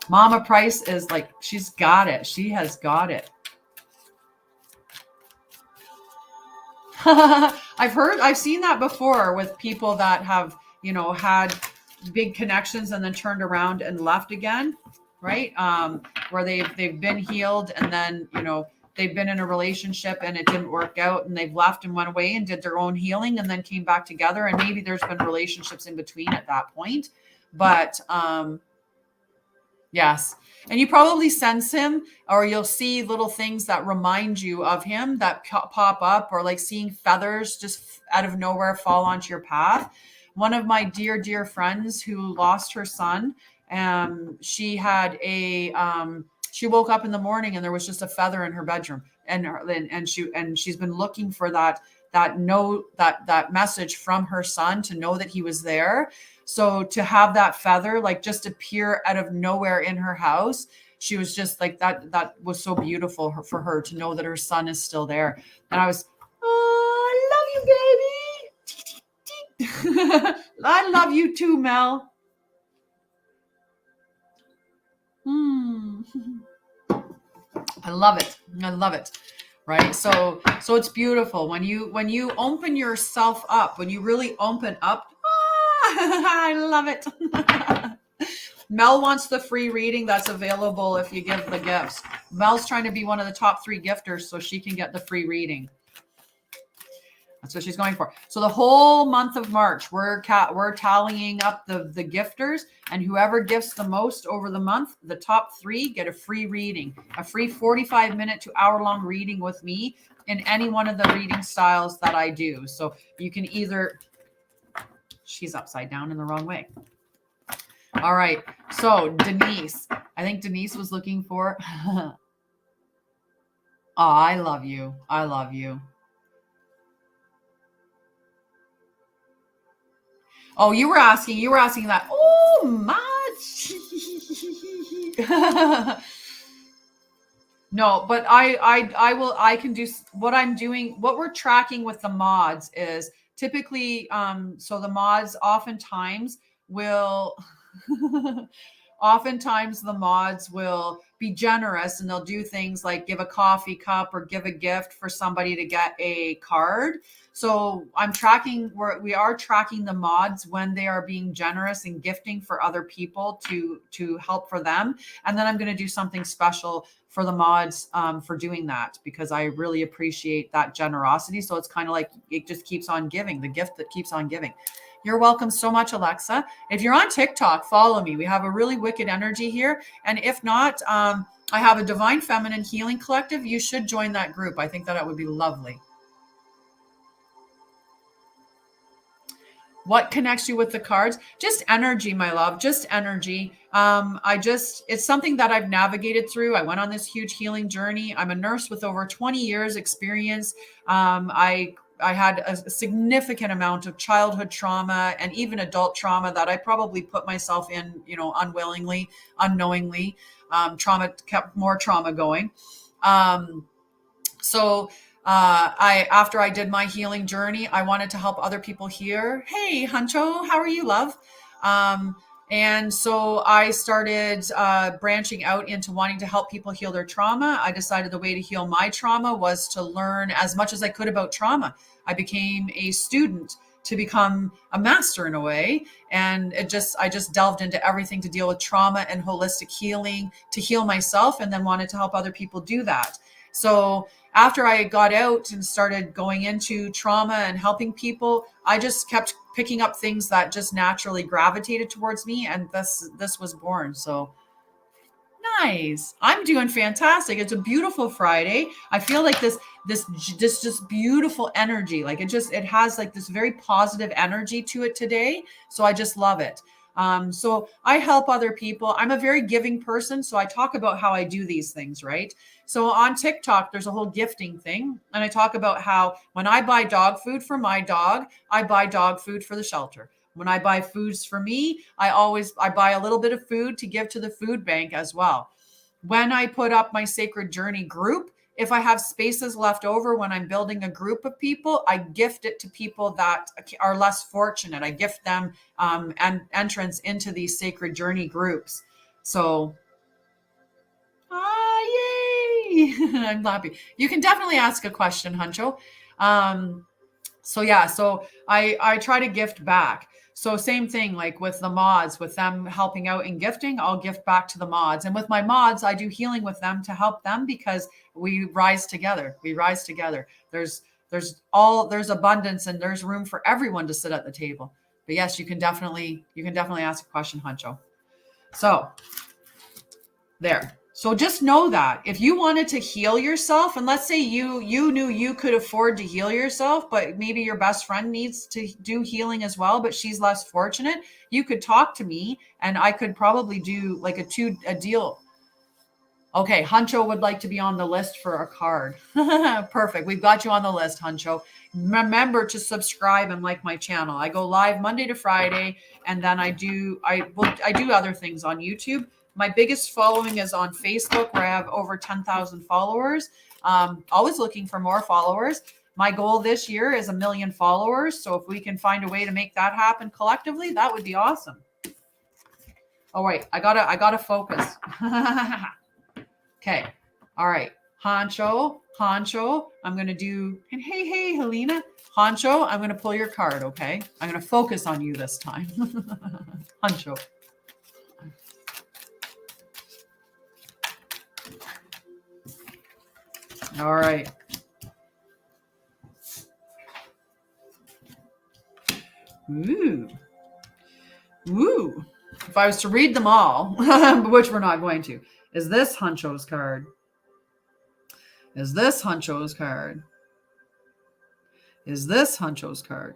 Mama Price is like, she's got it. She has got it. I've seen that before with people that have, had big connections and then turned around and left again, right? Where they've been healed, and then, they've been in a relationship and it didn't work out, and they've left and went away and did their own healing and then came back together. And maybe there's been relationships in between at that point, but, yes. And you probably sense him, or you'll see little things that remind you of him that pop up, or like seeing feathers just out of nowhere fall onto your path. One of my dear, dear friends who lost her son, she had she woke up in the morning and there was just a feather in her bedroom, and she's been looking for that message from her son to know that he was there. So to have that feather like just appear out of nowhere in her house, she was just like that was so beautiful for her to know that her son is still there. And I was, oh, I love you, baby. I love you too, Mel. I love it. I love it. Right. So it's beautiful when you open yourself up, when you really open up. I love it. Mel wants the free reading that's available if you give the gifts. Mel's trying to be one of the top 3 gifters so she can get the free reading. That's what she's going for. So the whole month of March, we're tallying up the gifters, and whoever gifts the most over the month, the top 3 get a free reading, a free 45-minute to hour-long reading with me in any one of the reading styles that I do. So you can either, she's upside down in the wrong way. All right. So Denise, I think Denise was looking for, oh, I love you. I love you. Oh, you were asking that. Oh, much. No, but I can do what I'm doing. What we're tracking with the mods is typically, so the mods oftentimes will, oftentimes the mods will be generous and they'll do things like give a coffee cup or give a gift for somebody to get a card. So we are tracking the mods when they are being generous and gifting for other people to help for them. And then I'm going to do something special for the mods for doing that, because I really appreciate that generosity. So it's kind of like it just keeps on giving, the gift that keeps on giving. You're welcome so much, Alexa. If you're on TikTok, follow me. We have a really wicked energy here. And if not, I have a Divine Feminine Healing Collective. You should join that group. I think that would be lovely. What connects you with the cards? Just energy, my love, just energy. It's something that I've navigated through. I went on this huge healing journey. I'm a nurse with over 20 years experience. I had a significant amount of childhood trauma and even adult trauma that I probably put myself in, unwillingly, unknowingly. Trauma kept more trauma going. After I did my healing journey, I wanted to help other people heal. Hey, Huncho, how are you, love? And so I started branching out into wanting to help people heal their trauma. I decided the way to heal my trauma was to learn as much as I could about trauma. I became a student to become a master in a way. And I just delved into everything to deal with trauma and holistic healing, to heal myself, and then wanted to help other people do that. So after I got out and started going into trauma and helping people, I just kept picking up things that just naturally gravitated towards me. And this was born. So nice. I'm doing fantastic. It's a beautiful Friday. I feel like this just beautiful energy. Like it has like this very positive energy to it today. So I just love it. So I help other people. I'm a very giving person. So I talk about how I do these things, right? So on TikTok, there's a whole gifting thing. And I talk about how when I buy dog food for my dog, I buy dog food for the shelter. When I buy foods for me, I buy a little bit of food to give to the food bank as well. When I put up my Sacred Journey group, if I have spaces left over when I'm building a group of people, I gift it to people that are less fortunate. I gift them an entrance into these Sacred Journey groups. So, yay! I'm happy. You can definitely ask a question, Huncho. So I try to gift back. So same thing, like with the mods, with them helping out and gifting, I'll gift back to the mods. And with my mods, I do healing with them to help them because we rise together. We rise together. There's abundance and there's room for everyone to sit at the table. But yes, you can definitely ask a question, Huncho. So there. So just know that if you wanted to heal yourself, and let's say you knew you could afford to heal yourself, but maybe your best friend needs to do healing as well, but she's less fortunate, you could talk to me and I could probably do like a deal. Okay, Huncho would like to be on the list for a card. Perfect. We've got you on the list, Huncho. Remember to subscribe and like my channel. I go live Monday to Friday, and then I do other things on YouTube. My biggest following is on Facebook, where I have over 10,000 followers. Always looking for more followers. My goal this year is 1 million followers. So if we can find a way to make that happen collectively, that would be awesome. Oh, wait, I gotta focus. Okay. All right. Honcho, I'm going to do, and hey, Helena. Honcho, I'm going to pull your card, okay? I'm going to focus on you this time. Honcho. All right. Ooh. Ooh. If I was to read them all, which we're not going to, is this Honcho's card? Is this Honcho's card? Is this Honcho's card?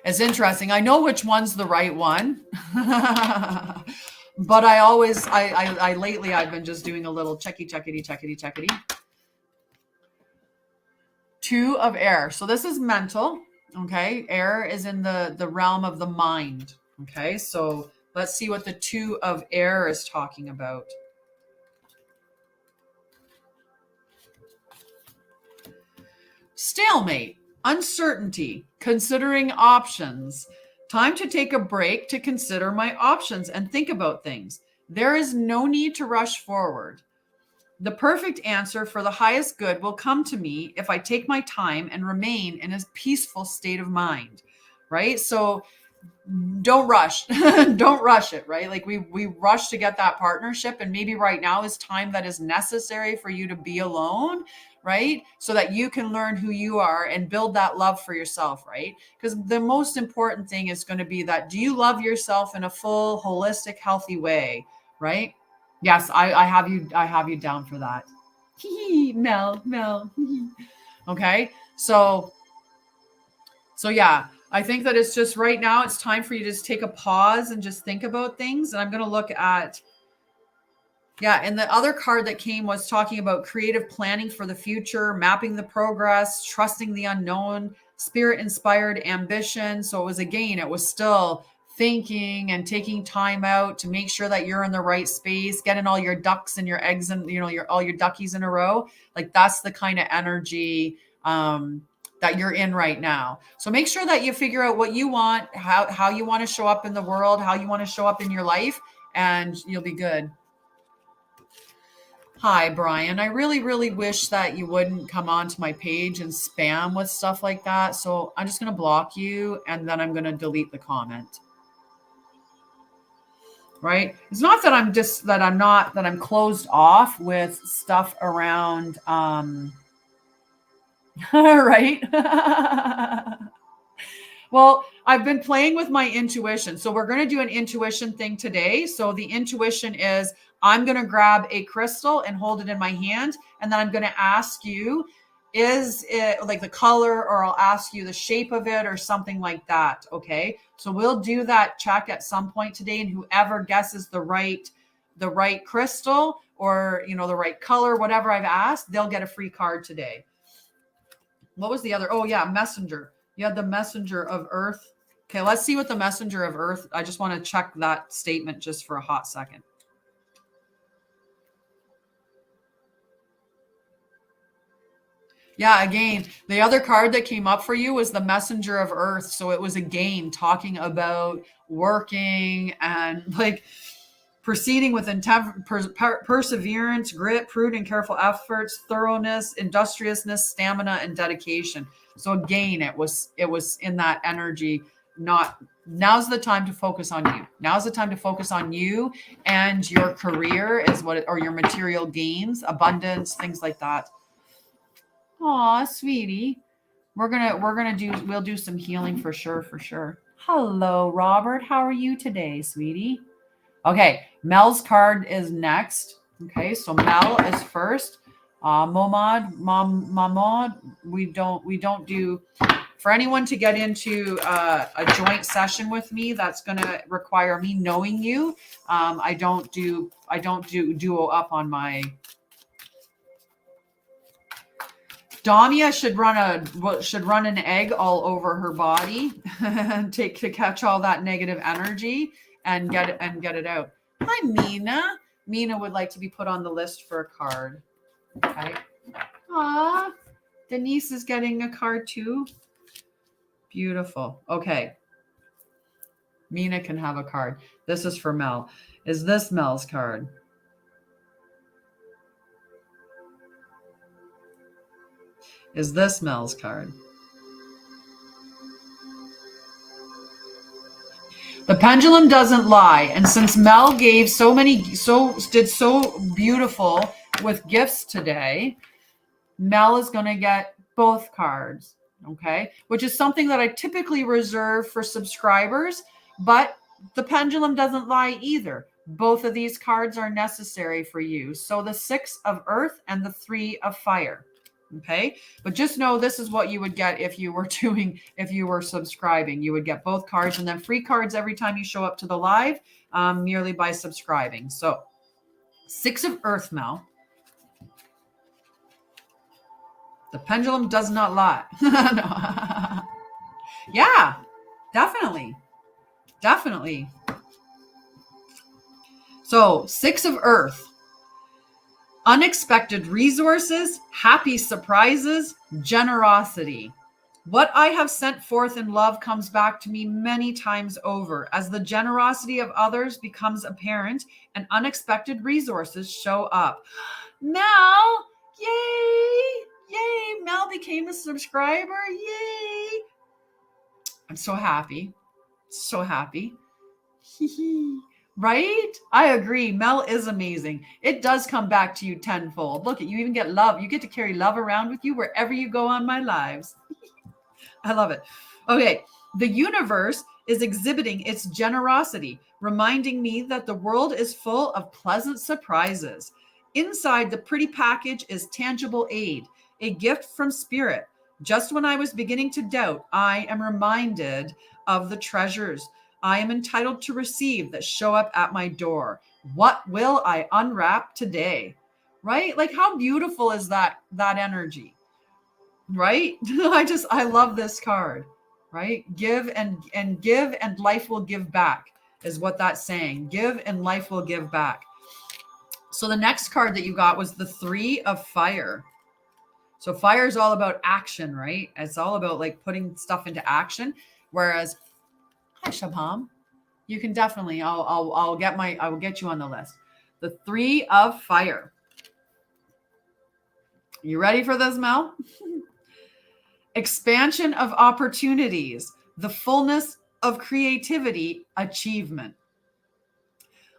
It's interesting. I know which one's the right one. But I always, lately I've been just doing a little checkity. 2 of air. So this is mental. Okay. Air is in the realm of the mind. Okay. So let's see what the 2 of air is talking about. Stalemate, uncertainty, considering options. Time to take a break to consider my options and think about things. There is no need to rush forward. The perfect answer for the highest good will come to me if I take my time and remain in a peaceful state of mind, right? So don't rush. Don't rush it, right? Like we rush to get that partnership, and maybe right now is time that is necessary for you to be alone, right? So that you can learn who you are and build that love for yourself, right? Because the most important thing is going to be that, do you love yourself in a full, holistic, healthy way, right? Yes, I have you down for that. Mel. Okay. So yeah, I think that it's just right now, it's time for you to just take a pause and just think about things. And I'm going to look at, yeah, and the other card that came was talking about creative planning for the future, mapping the progress, trusting the unknown, spirit-inspired ambition. So it was still thinking and taking time out to make sure that you're in the right space, getting all your ducks and your eggs and, all your duckies in a row. Like that's the kind of energy that you're in right now. So make sure that you figure out what you want, how you want to show up in the world, how you want to show up in your life, and you'll be good. Hi, Brian. I really, really wish that you wouldn't come onto my page and spam with stuff like that. So I'm just going to block you, and then I'm going to delete the comment. Right? It's not that I'm closed off with stuff around, right? Well, I've been playing with my intuition. So we're going to do an intuition thing today. So the intuition is, I'm going to grab a crystal and hold it in my hand. And then I'm going to ask you, is it like the color, or I'll ask you the shape of it or something like that. Okay. So we'll do that check at some point today. And whoever guesses the right crystal, or, the right color, whatever I've asked, they'll get a free card today. What was the other? Oh yeah. Messenger. You had the messenger of earth. Okay. Let's see what the messenger of earth. I just want to check that statement just for a hot second. Yeah, again, the other card that came up for you was the messenger of earth. So it was again talking about working and like proceeding with perseverance, grit, prudent, careful efforts, thoroughness, industriousness, stamina, and dedication. So again, it was in that energy. Now's the time to focus on you. Now's the time to focus on you and your career or your material gains, abundance, things like that. Aw, sweetie. We'll do some healing for sure. Hello, Robert. How are you today, sweetie? Okay, Mel's card is next. Okay, so Mel is first. Mamad, we don't do, for anyone to get into a joint session with me, that's going to require me knowing you. I don't do duo up on my. Damia should run an egg all over her body to catch all that negative energy and get it out. Hi, Mina. Mina would like to be put on the list for a card. Okay. Aw, Denise is getting a card too. Beautiful. Okay. Mina can have a card. This is for Mel. Is this Mel's card? Is this Mel's card? The pendulum doesn't lie. And since Mel gave did so beautiful with gifts today, Mel is going to get both cards. Okay. Which is something that I typically reserve for subscribers, but the pendulum doesn't lie either. Both of these cards are necessary for you. So the 6 of earth and the 3 of fire. Okay. But just know this is what you would get if you were subscribing. You would get both cards and then free cards every time you show up to the live, merely by subscribing. So 6 of earth, Mel. The pendulum does not lie. No. Yeah, definitely. Definitely. So 6 of earth. Unexpected resources, happy surprises, generosity. What I have sent forth in love comes back to me many times over as the generosity of others becomes apparent and unexpected resources show up. Mel, yay! Yay! Mel became a subscriber. Yay! I'm so happy. So happy. Right? I agree. Mel is amazing. It does come back to you tenfold. Look, you even get love. You get to carry love around with you wherever you go on my lives. I love it. Okay. The universe is exhibiting its generosity, reminding me that the world is full of pleasant surprises. Inside the pretty package is tangible aid, a gift from spirit. Just when I was beginning to doubt, I am reminded of the treasures I am entitled to receive that show up at my door. What will I unwrap today? Right? Like how beautiful is that energy? Right? I love this card. Right? Give and give and life will give back is what that's saying. Give and life will give back. So the next card that you got was the 3 of fire. So fire is all about action, right? It's all about like putting stuff into action. Whereas, hi Shabham, you can definitely, I will get you on the list. The 3 of fire. You ready for this, Mel? Expansion of opportunities, the fullness of creativity, achievement.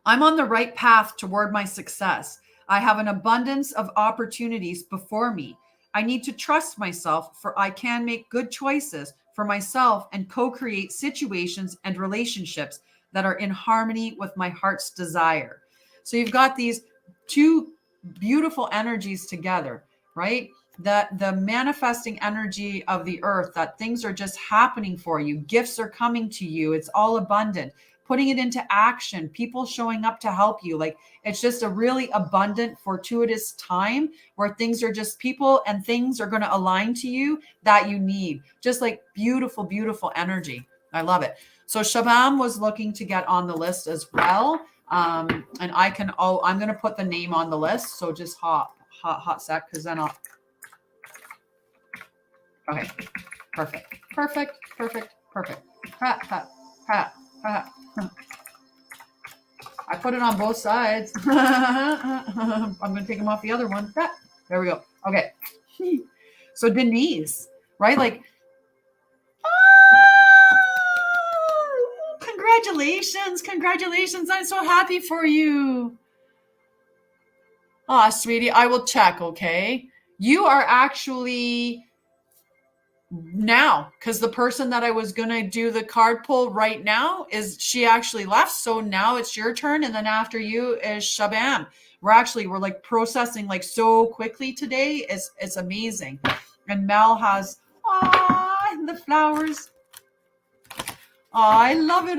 I'm on the right path toward my success. I have an abundance of opportunities before me. I need to trust myself, for I can make good choices for myself and co-create situations and relationships that are in harmony with my heart's desire. So you've got these 2 beautiful energies together, right? That the manifesting energy of the earth, that things are just happening for you. Gifts are coming to you. It's all abundant. Putting it into action, people showing up to help you. Like it's just a really abundant, fortuitous time where things are just people and things are going to align to you that you need. Just like beautiful, beautiful energy. I love it. So Shabam was looking to get on the list as well. And I'm going to put the name on the list. So just hot sec, because then I'll. Okay. Perfect. I put it on both sides. I'm going to take them off the other one. There we go. Okay. So Denise, right? Like, congratulations. I'm so happy for you. Oh, sweetie, I will check. Okay. You are actually now, because the person that I was going to do the card pull right now she actually left. So now it's your turn. And then after you is Shabam. We're like processing like so quickly today. It's amazing. And Mel has, the flowers. I love it.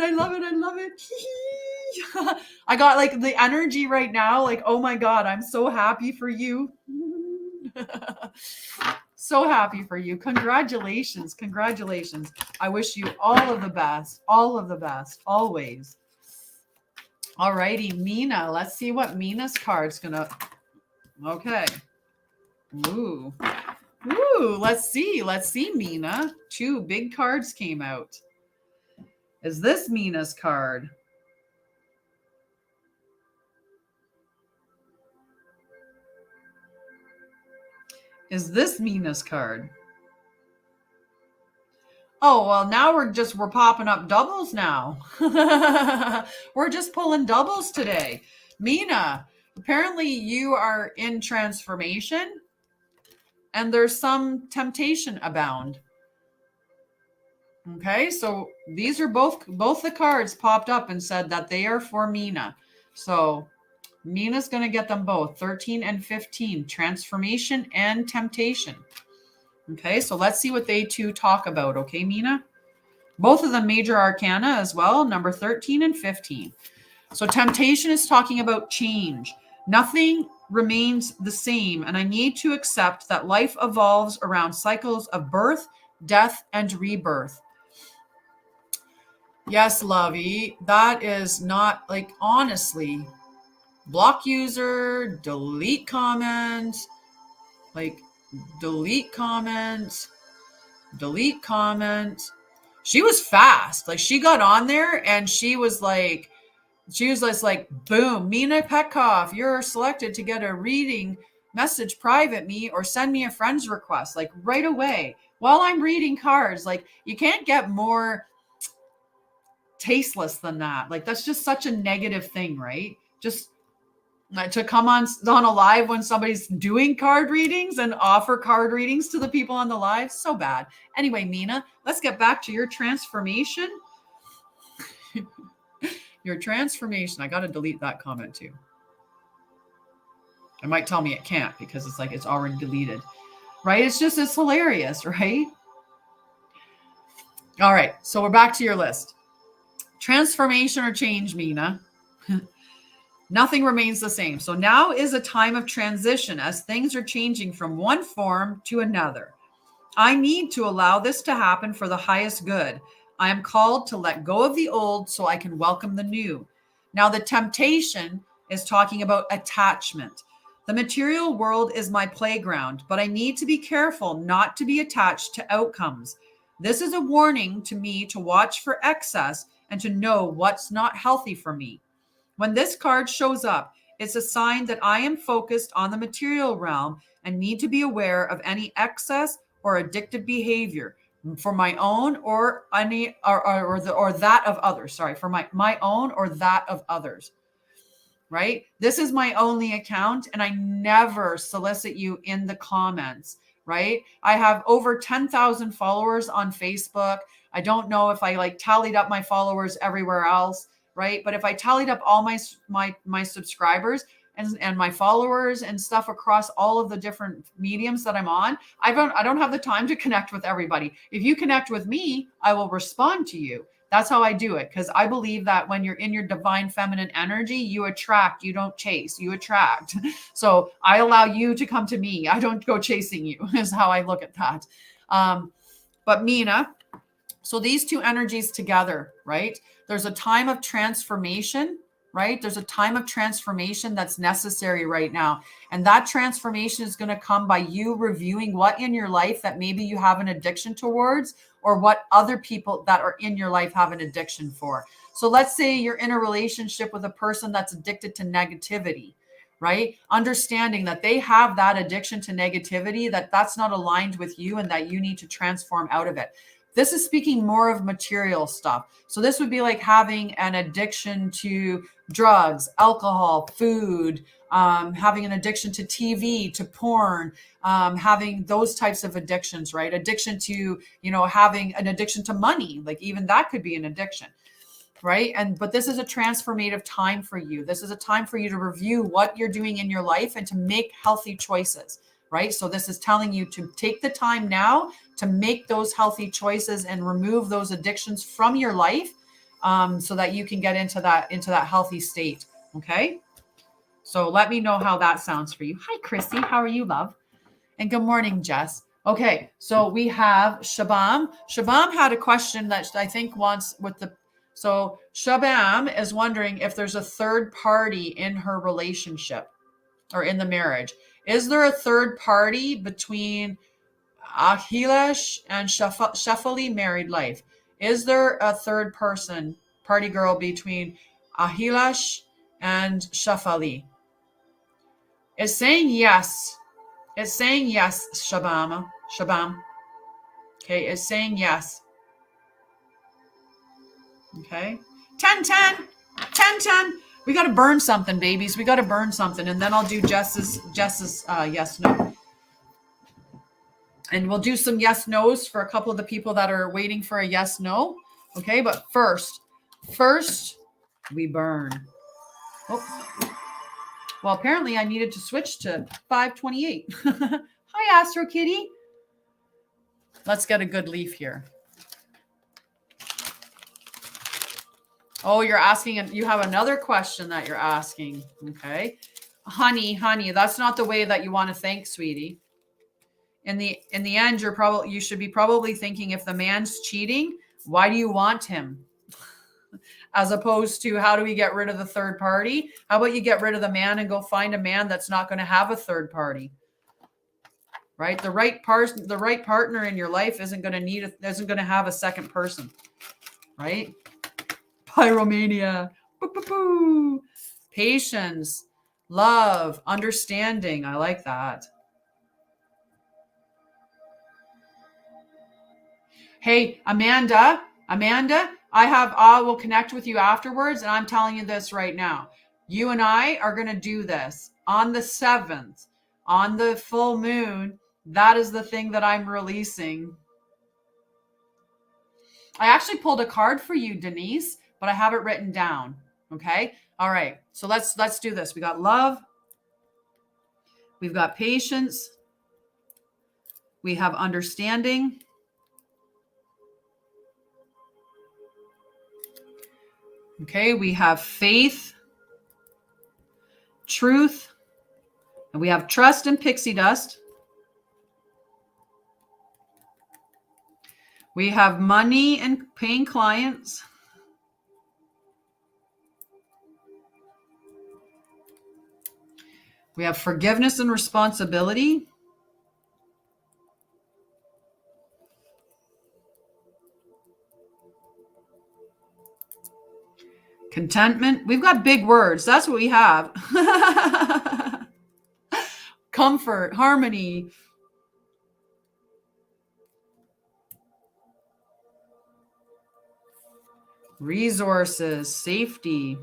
I got like the energy right now. Like, oh my God, I'm so happy for you. So happy for you. Congratulations. I wish you all of the best, always. All righty, Mina. Let's see what Mina's card's gonna. Okay. Ooh. Ooh, let's see. Let's see, Mina. 2 big cards came out. Is this Mina's card? Is this Mina's card? Oh, well, now we're popping up doubles now. We're just pulling doubles today. Mina, apparently you are in transformation and there's some temptation abound. Okay, so these are both the cards popped up and said that they are for Mina. So Mina's going to get them both, 13 and 15, transformation and temptation. Okay, so let's see what they two talk about. Okay, Mina? Both of them major arcana as well, number 13 and 15. So temptation is talking about change. Nothing remains the same, and I need to accept that life evolves around cycles of birth, death, and rebirth. Yes, Lovey, that is not, like, honestly, block user, delete comments, like, delete comments, delete comments. She was fast. Like, she got on there and she was just like, boom, Mina Petkoff, you're selected to get a reading. Message private me or send me a friend's request, like, right away while I'm reading cards. Like, you can't get more tasteless than that. Like, that's just such a negative thing, right? Just to come on a live when somebody's doing card readings and offer card readings to the people on the live. So bad. Anyway, Mina, let's get back to your transformation. Your transformation. I got to delete that comment too. It might tell me it can't because it's like it's already deleted, right? It's hilarious, right? All right. So we're back to your list. Transformation or change, Mina. Nothing remains the same. So now is a time of transition as things are changing from one form to another. I need to allow this to happen for the highest good. I am called to let go of the old so I can welcome the new. Now, the temptation is talking about attachment. The material world is my playground, but I need to be careful not to be attached to outcomes. This is a warning to me to watch for excess and to know what's not healthy for me. When this card shows up, it's a sign that I am focused on the material realm and need to be aware of any excess or addictive behavior for my own or that of others. Sorry, for my own or that of others. Right? This is my only account and I never solicit you in the comments, right? I have over 10,000 followers on Facebook. I don't know if I tallied up my followers everywhere else, right? But if I tallied up all my subscribers and my followers and stuff across all of the different mediums that I'm on, I don't have the time to connect with everybody. If you connect with me, I will respond to you. That's how I do it, because I believe that when you're in your divine feminine energy, you attract, you don't chase, you attract. So I allow you to come to me. I don't go chasing you, is how I look at that. But Mina, so these two energies together, right? There's a time of transformation, right? There's a time of transformation that's necessary right now. And that transformation is going to come by you reviewing what in your life that maybe you have an addiction towards, or what other people that are in your life have an addiction for. So let's say you're in a relationship with a person that's addicted to negativity, right? Understanding that they have that addiction to negativity, that's not aligned with you and that you need to transform out of it. This is speaking more of material stuff. So this would be like having an addiction to drugs, alcohol, food, having an addiction to TV, to porn, having those types of addictions, right? Addiction to, having an addiction to money, like even that could be an addiction, right? But this is a transformative time for you. This is a time for you to review what you're doing in your life and to make healthy choices, right? So this is telling you to take the time now to make those healthy choices and remove those addictions from your life, so that you can get into that healthy state. Okay. So let me know how that sounds for you. Hi, Chrissy. How are you, love? And good morning, Jess. Okay. So we have Shabam. Shabam had a question that I think wants with So Shabam is wondering if there's a third party in her relationship or in the marriage. Is there a third party between Ahilash and Shefali married life? Is there a third person, party girl, between Ahilash and Shefali? It's saying yes. It's saying yes, Shabam. Okay, it's saying yes. Okay. 10, 10. 10, 10. We got to burn something, babies. We got to burn something. And then I'll do Jess's yes, no. And we'll do some yes, no's for a couple of the people that are waiting for a yes, no. Okay, but first we burn. Oh. Well, apparently I needed to switch to 528. Hi, Astro Kitty. Let's get a good leaf here. Oh, you're asking, and you have another question that you're asking. Okay. Honey, that's not the way that you want to think, sweetie. In the end, you should be probably thinking, if the man's cheating, why do you want him? As opposed to, how do we get rid of the third party? How about you get rid of the man and go find a man that's not going to have a third party? Right? The right partner in your life isn't going to have a second person. Right? Pyromania. Boo. Patience, love, understanding. I like that. Hey, Amanda, I will connect with you afterwards, and I'm telling you this right now. You and I are going to do this on the 7th, on the full moon. That is the thing that I'm releasing. I actually pulled a card for you, Denise, but I have it written down. Okay. All right. So let's do this. We got love. We've got patience. We have understanding. Okay. We have faith, truth, and we have trust and pixie dust. We have money and paying clients. We have forgiveness and responsibility. Contentment. We've got big words. That's what we have. Comfort, harmony. Resources, safety.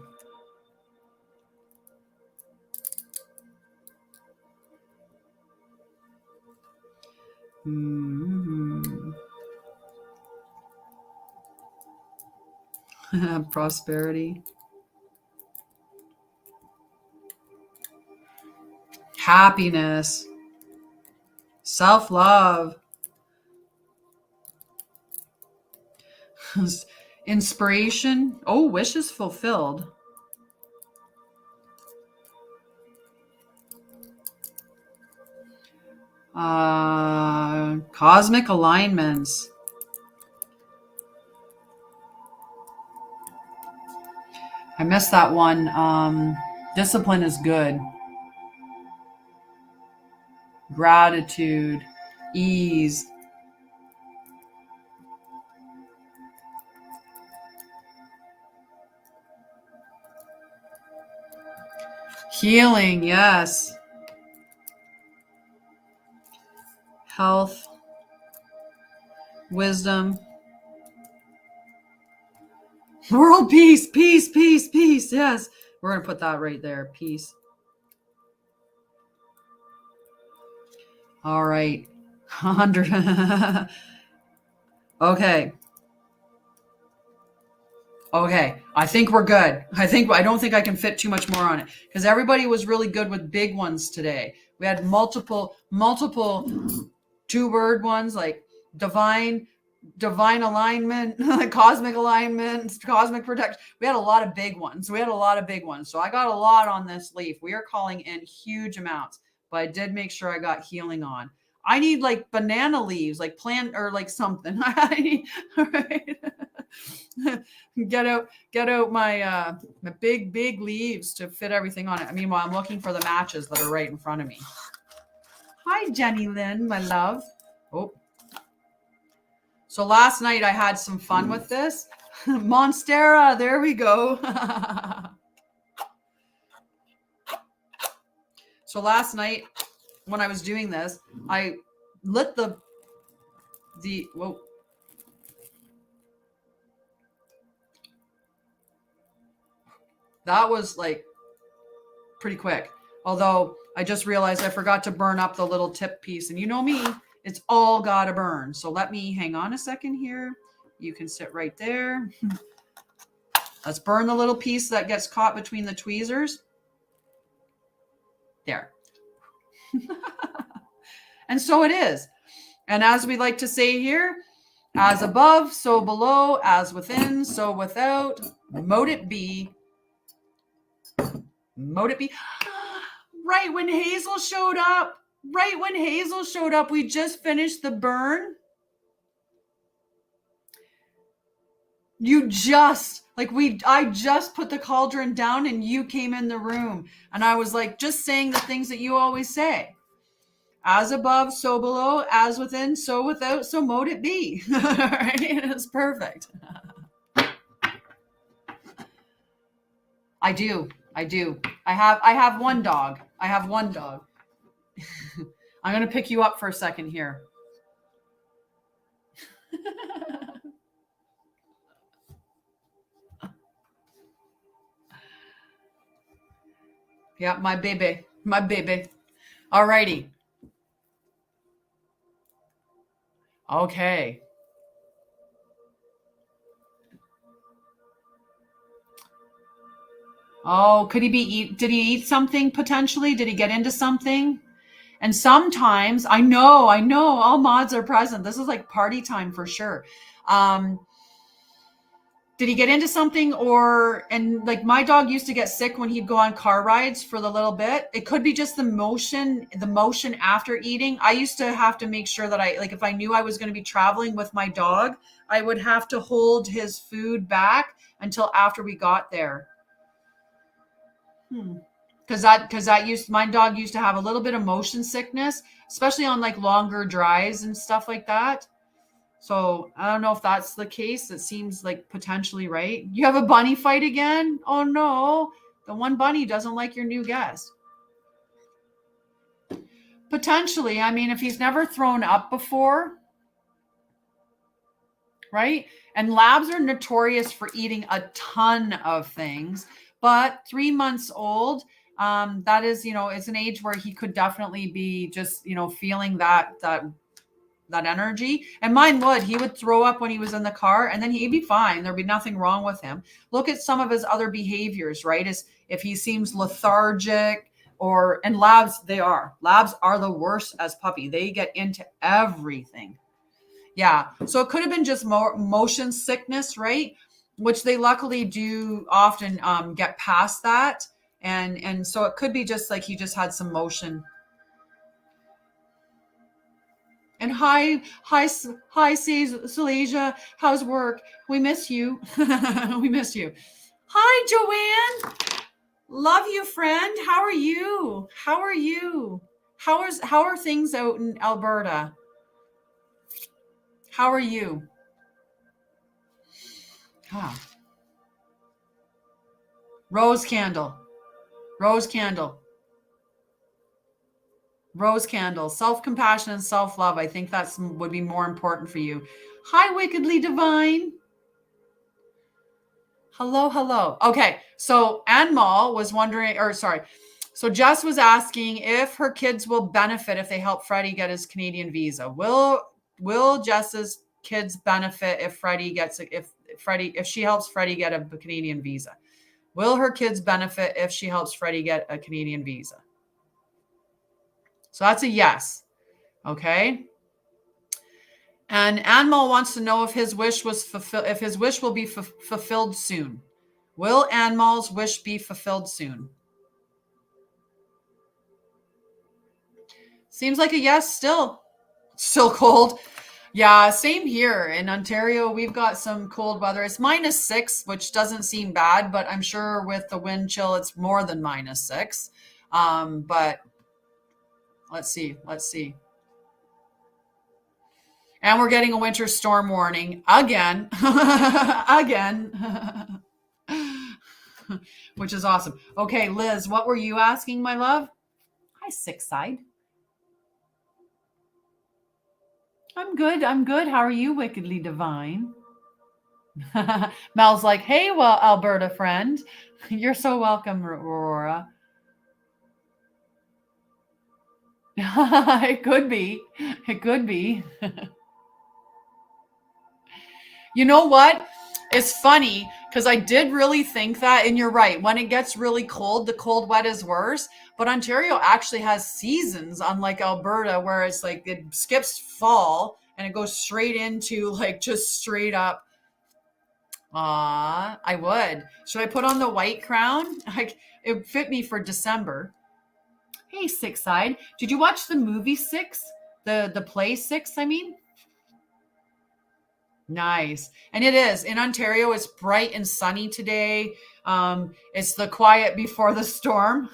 Prosperity. Happiness. Self-love. Inspiration. Oh, wishes fulfilled. Cosmic alignments. I missed that one. Discipline is good. Gratitude, ease. Healing, yes. Health, wisdom. World peace, peace, peace, peace. Yes. We're going to put that right there. Peace. All right. 100. Okay. I think we're good. I don't think I can fit too much more on it, because everybody was really good with big ones today. We had multiple 2-word ones like divine alignment, cosmic alignment, cosmic protection. We had a lot of big ones. So I got a lot on this leaf. We are calling in huge amounts, but I did make sure I got healing on. I need like banana leaves, like plant or like something. All right. Get out my my big leaves to fit everything on it. Meanwhile, I'm looking for the matches that are right in front of me. Hi, Jenny Lynn, my love. Oh. So last night I had some fun with this. Monstera, there we go. So last night when I was doing this, I lit the whoa. That was like pretty quick. Although I just realized I forgot to burn up the little tip piece. And you know me, it's all got to burn. So let me hang on a second here. You can sit right there. Let's burn the little piece that gets caught between the tweezers. There. And so it is. And as we like to say here, as above, so below, as within, so without, mote it be. Mote it be. Right when Hazel showed up, we just finished the burn. I just put the cauldron down and you came in the room. And I was like, just saying the things that you always say. As above, so below, as within, so without, so mote it be. Right? It's perfect. I do. I have one dog. I'm going to pick you up for a second here. Yeah, my baby. All righty. Okay. Oh, did he eat something potentially? Did he get into something? And sometimes, I know, all mods are present. This is like party time for sure. Did he get into something and like my dog used to get sick when he'd go on car rides for the little bit. It could be just the motion after eating. I used to have to make sure that if I knew I was going to be traveling with my dog, I would have to hold his food back until after we got there. Because my dog used to have a little bit of motion sickness, especially on like longer drives and stuff like that. So I don't know if that's the case. It seems like potentially right. You have a bunny fight again? Oh no, the one bunny doesn't like your new guest. Potentially. I mean, if he's never thrown up before, right? And labs are notorious for eating a ton of things, but 3 months old, that is, it's an age where he could definitely be just, feeling that energy. And he would throw up when he was in the car and then he'd be fine. There'd be nothing wrong with him. Look at some of his other behaviors, right? Is if he seems lethargic and labs are the worst as puppy. They get into everything. Yeah. So it could have been just more motion sickness, right? Which they luckily do often get past that. And so it could be just like he just had some motion. And hi, Salasia. How's work? We miss you. We miss you. Hi, Joanne. Love you, friend. How are you? How are things out in Alberta? How are you? Rose candle. Self-compassion and self-love. I think that would be more important for you. Hi, Wickedly Divine. Hello. Okay, so Anmal was wondering, so Jess was asking if her kids will benefit if they help Freddie get his Canadian visa. Will Jess's kids benefit if she helps Freddie get a Canadian visa? Will her kids benefit if she helps Freddie get a Canadian visa? So that's a yes. Okay. And Anmal wants to know if his wish will be fulfilled soon. Will Anmal's wish be fulfilled soon? Seems like a yes still. Still cold. Yeah, same here in Ontario. We've got some cold weather. It's -6, which doesn't seem bad, but I'm sure with the wind chill, it's more than -6. But let's see, let's see. And we're getting a winter storm warning again, again, which is awesome. Okay, Liz, what were you asking, my love? Hi, sick side. I'm good. I'm good. How are you, wickedly divine? Mel's like, hey, well, Alberta friend, you're so welcome, Aurora. It could be. It could be. You know what? It's funny because I did really think that, and you're right. When it gets really cold, the cold wet is worse. But Ontario actually has seasons, unlike Alberta, where it's like it skips fall and it goes straight into like just straight up. I would. Should I put on the white crown? Like it fit me for December. Hey, Six Side. Did you watch the movie Six? The play Six, I mean? Nice. And it is. In Ontario, it's bright and sunny today. It's the quiet before the storm.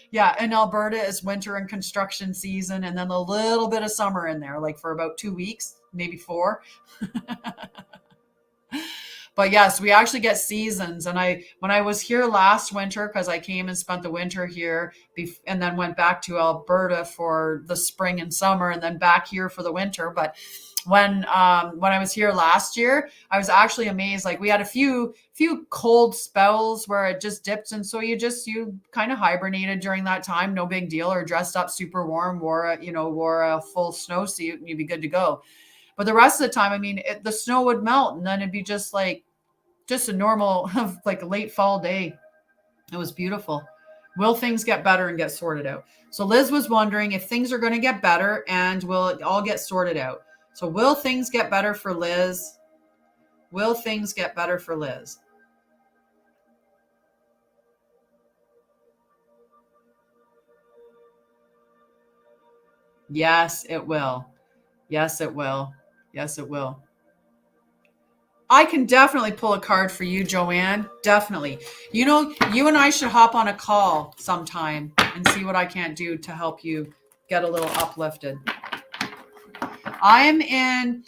Yeah, in Alberta, it's winter and construction season, and then a little bit of summer in there, like for about 2 weeks, maybe 4. But yes, we actually get seasons. And when I was here last winter, because I came and spent the winter here, and then went back to Alberta for the spring and summer, and then back here for the winter. But when I was here last year, I was actually amazed. Like we had a few cold spells where it just dipped, and so you kind of hibernated during that time, no big deal, or dressed up super warm, wore a full snowsuit, and you'd be good to go. But the rest of the time, I mean, the snow would melt, and then it'd be just a normal like a late fall day. It was beautiful. Will things get better and get sorted out? So Liz was wondering if things are going to get better and will it all get sorted out? So will things get better for Liz? Will things get better for Liz? Yes, it will. Yes, it will. Yes, it will. I can definitely pull a card for you, Joanne. Definitely. You and I should hop on a call sometime and see what I can't do to help you get a little uplifted. I'm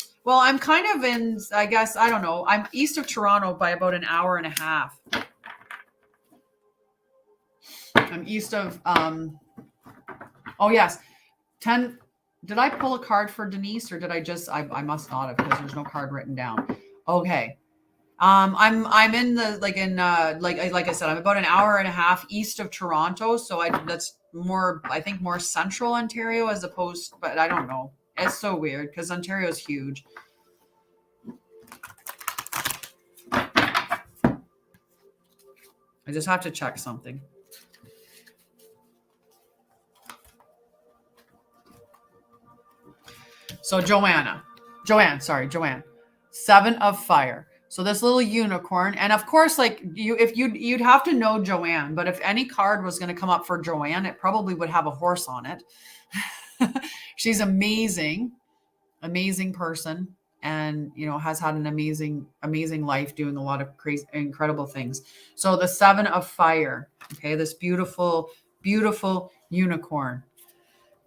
kind of in, I guess, I don't know. I'm east of Toronto by about an hour and a half. I'm east of, oh yes, 10. Did I pull a card for Denise or did I must not have because there's no card written down. Okay. I'm in the, like I said, I'm about an hour and a half east of Toronto. So that's more, I think more central Ontario as opposed, but I don't know. It's so weird because Ontario is huge. I just have to check something. So Joanne. 7 of fire. So this little unicorn, and of course, like you'd have to know Joanne, but if any card was going to come up for Joanne, it probably would have a horse on it. She's amazing person, and has had an amazing life doing a lot of crazy, incredible things. So the 7 of fire, okay, this beautiful unicorn.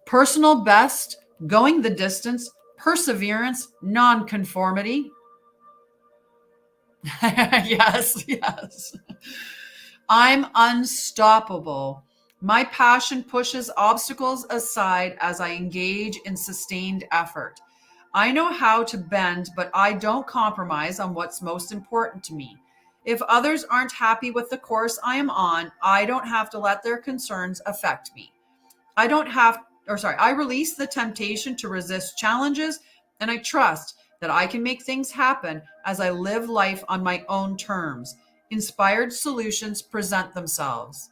Personal best, going the distance, perseverance, non-conformity. Yes. I'm unstoppable. My passion pushes obstacles aside as I engage in sustained effort. I know how to bend, but I don't compromise on what's most important to me. If others aren't happy with the course I am on, I don't have to let their concerns affect me. I release the temptation to resist challenges, and I trust that I can make things happen as I live life on my own terms. Inspired solutions present themselves.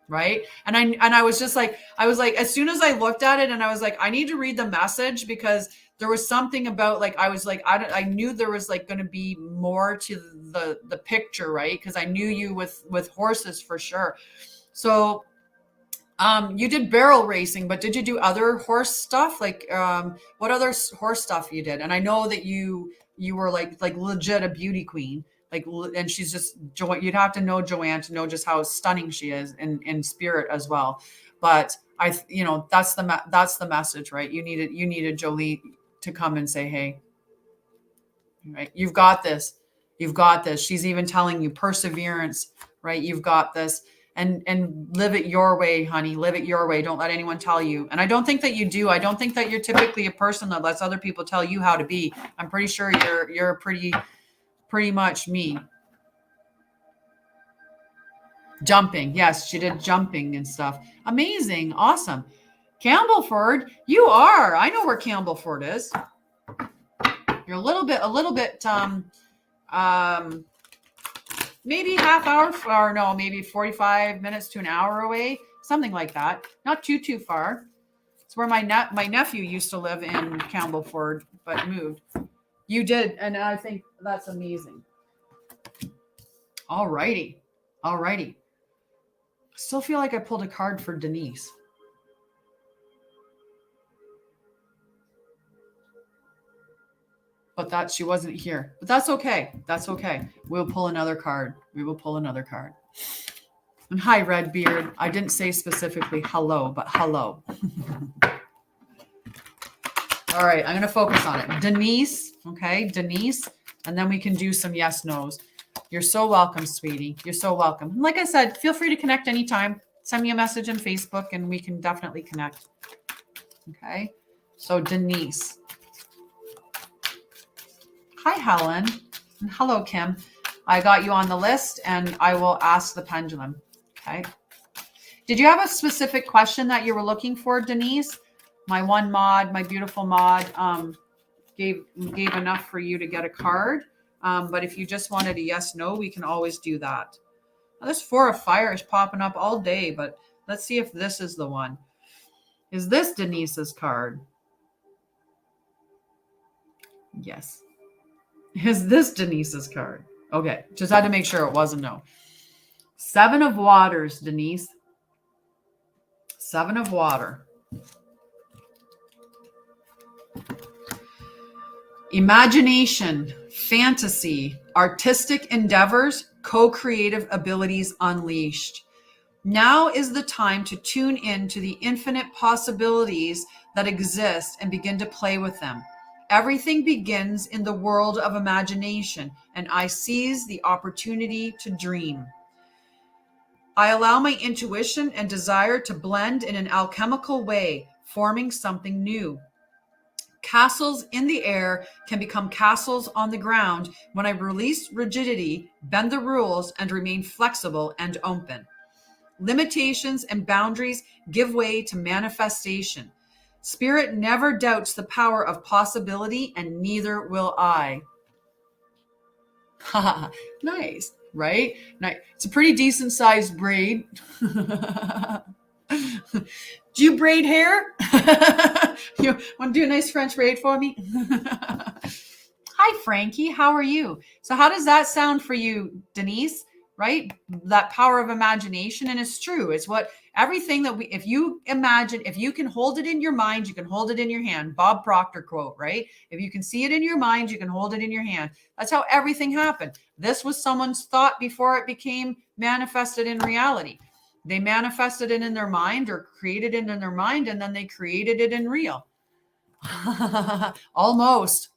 Right. And I was just like, as soon as I looked at it and I was like, I need to read the message because there was something about like, I was like, I knew there was like going to be more to the picture. Right. Because I knew you with horses for sure. So You did barrel racing, but did you do other horse stuff? Like, what other horse stuff you did? And I know that you were like legit a beauty queen. Like, and she's just you'd have to know Joanne to know just how stunning she is in spirit as well. But that's the message, right? You needed Jolie to come and say, hey, right, you've got this. You've got this. She's even telling you perseverance, right? You've got this. And live it your way, honey. Live it your way. Don't let anyone tell you. And I don't think that you do. I don't think that you're typically a person that lets other people tell you how to be. I'm pretty sure you're pretty much me. Jumping. Yes, she did jumping and stuff. Amazing. Awesome. Campbellford, you are. I know where Campbellford is. You're a little bit maybe half hour, or no, maybe 45 minutes to an hour away, something like that. Not too far. It's where my nephew used to live in Campbellford, but moved. You did, and I think that's amazing. All righty. Still feel like I pulled a card for Denise. But that she wasn't here. But that's okay. That's okay. We'll pull another card. We will pull another card. And hi, Redbeard. I didn't say specifically hello, but hello. All right, I'm going to focus on it. Denise, okay, Denise. And then we can do some yes, no's. You're so welcome, sweetie. You're so welcome. And like I said, feel free to connect anytime. Send me a message on Facebook and we can definitely connect. Okay, so Denise. Hi, Helen. And hello, Kim. I got you on the list and I will ask the pendulum. Okay. Did you have a specific question that you were looking for, Denise? My one mod, my beautiful mod, gave enough for you to get a card. But if you just wanted a yes, no, we can always do that. Now, this 4 of Fire is popping up all day, but let's see if this is the one. Is this Denise's card? Yes. Is this Denise's card? Okay, just had to make sure it wasn't no. 7 of Waters, Denise. 7 of Water. Imagination, fantasy, artistic endeavors, co-creative abilities unleashed. Now is the time to tune in to the infinite possibilities that exist and begin to play with them. Everything begins in the world of imagination, and I seize the opportunity to dream. I allow my intuition and desire to blend in an alchemical way, forming something new. Castles in the air can become castles on the ground when I release rigidity, bend the rules, and remain flexible and open. Limitations and boundaries give way to manifestation. Spirit never doubts the power of possibility, and neither will I. Nice, right? Nice. It's a pretty decent sized braid. Do you braid hair? You want to do a nice French braid for me? Hi, Frankie. How are you? So how does that sound for you, Denise? Right? That power of imagination. And it's true. It's what everything that if you imagine, if you can hold it in your mind, you can hold it in your hand. Bob Proctor quote, right? If you can see it in your mind, you can hold it in your hand. That's how everything happened. This was someone's thought before it became manifested in reality. They manifested it in their mind or created it in their mind, and then they created it in real. Almost.